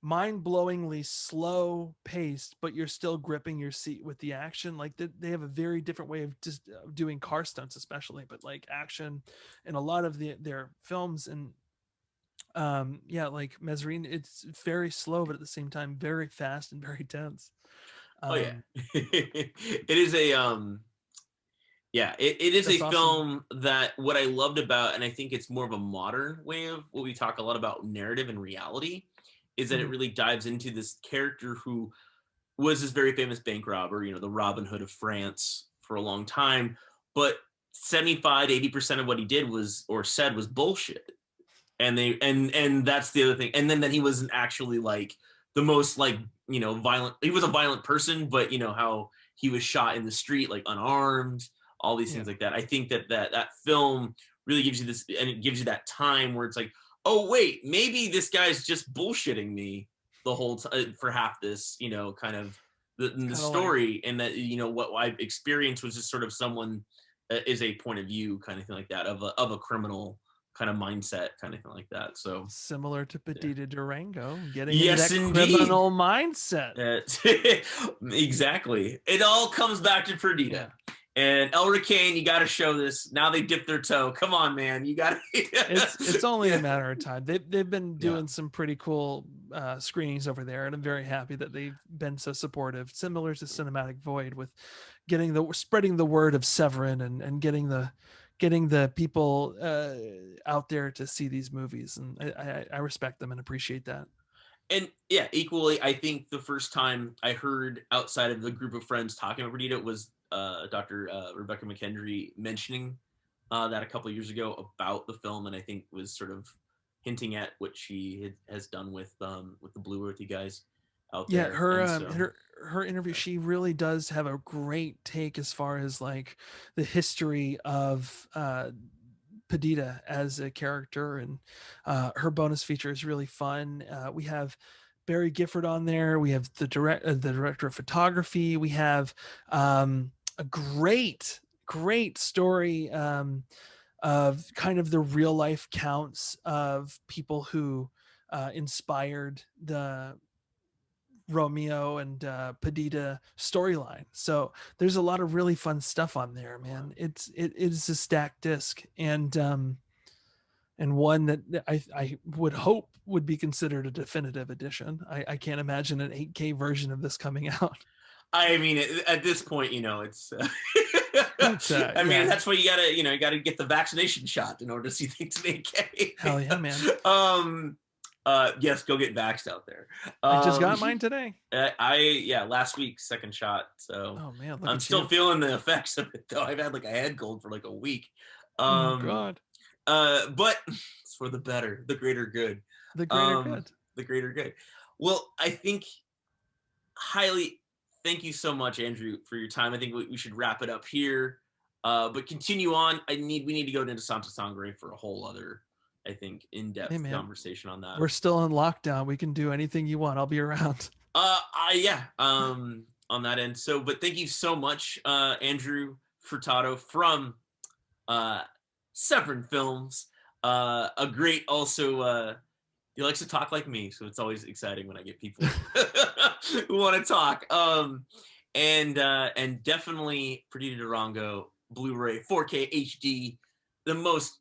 mind-blowingly slow paced, but you're still gripping your seat with the action. Like they have a very different way of just doing car stunts, especially, but like action in a lot of their films. And like Mesrine, it's very slow, but at the same time very fast and very tense. Oh yeah. It is a it is a That's film that what I loved about, and I think it's more of a modern way of what we talk a lot about, narrative and reality, is that it really dives into this character who was this very famous bank robber, the Robin Hood of France for a long time, but 75-80% of what he did was or said was bullshit. And that's the other thing. And then that he wasn't actually like the most like, violent. He was a violent person, but how he was shot in the street, like unarmed, all these things like that. I think that film really gives you this, and it gives you that time where it's like, oh wait, maybe this guy's just bullshitting me the whole time for half this, kind of the story, and that what I've experienced was just sort of someone is a point of view kind of thing like that of a criminal kind of mindset kind of thing like that. So similar to Perdita Durango, getting yes, into that indeed. criminal mindset. Exactly. It all comes back to Perdita. And El Ricane, you got to show this. Now they dip their toe. Come on, man. You got to. It's only a matter of time. They've been doing some pretty cool screenings over there, and I'm very happy that they've been so supportive. Similar to Cinematic Void, with spreading the word of Severin and getting the people out there to see these movies, and I respect them and appreciate that. And yeah, equally, I think the first time I heard outside of the group of friends talking about Perdita was Dr. Rebecca McKendry mentioning that a couple of years ago about the film, and I think was sort of hinting at what she has done with the BluRay with you guys out there. Yeah, her interview, she really does have a great take as far as like the history of Perdita as a character, and her bonus feature is really fun. We have Barry Gifford on there. We have the director of photography. We have a great story of kind of the real life counts of people who inspired the Romeo and Perdita storyline. So there's a lot of really fun stuff on there, man. It is a stacked disc, and one that I would hope would be considered a definitive edition. I can't imagine an 8K version of this coming out. I mean, at this point, it's. I mean, that's why you gotta get the vaccination shot in order to see things in 8K. Hell yeah, man. Yes, go get vaxxed out there. I just got mine today. Last week, second shot. So oh man, I'm still feeling the effects of it though. I've had like a head cold for like a week. Oh God. But it's for the better, the greater good. The greater good. The greater good. Well, I think highly thank you so much, Andrew, for your time. I think we should wrap it up here. But continue on. We need to go into Santa Sangre for a whole other, I think, in-depth conversation on that. We're still in lockdown. We can do anything you want. I'll be around. On that end. So, but thank you so much, Andrew, Furtado from Severin Films. A great also. He likes to talk like me, so it's always exciting when I get people who want to talk. And definitely Perdita Durango, Blu-ray, 4K HD, the most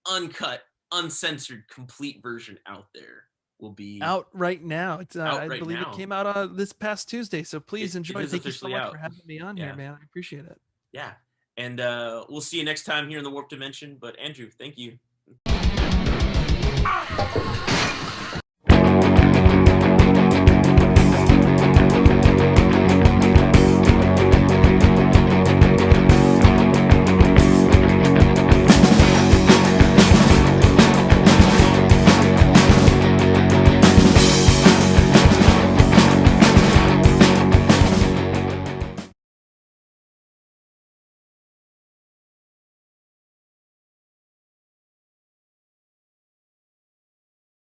uncut, uncensored, complete version out there will be out right now. It's out I right believe now. it came out this past Tuesday. So please It enjoy. is Thank you so officially much out. for having me on here, man. I appreciate it. Yeah. And we'll see you next time here in the Warp Dimension. But Andrew, thank you.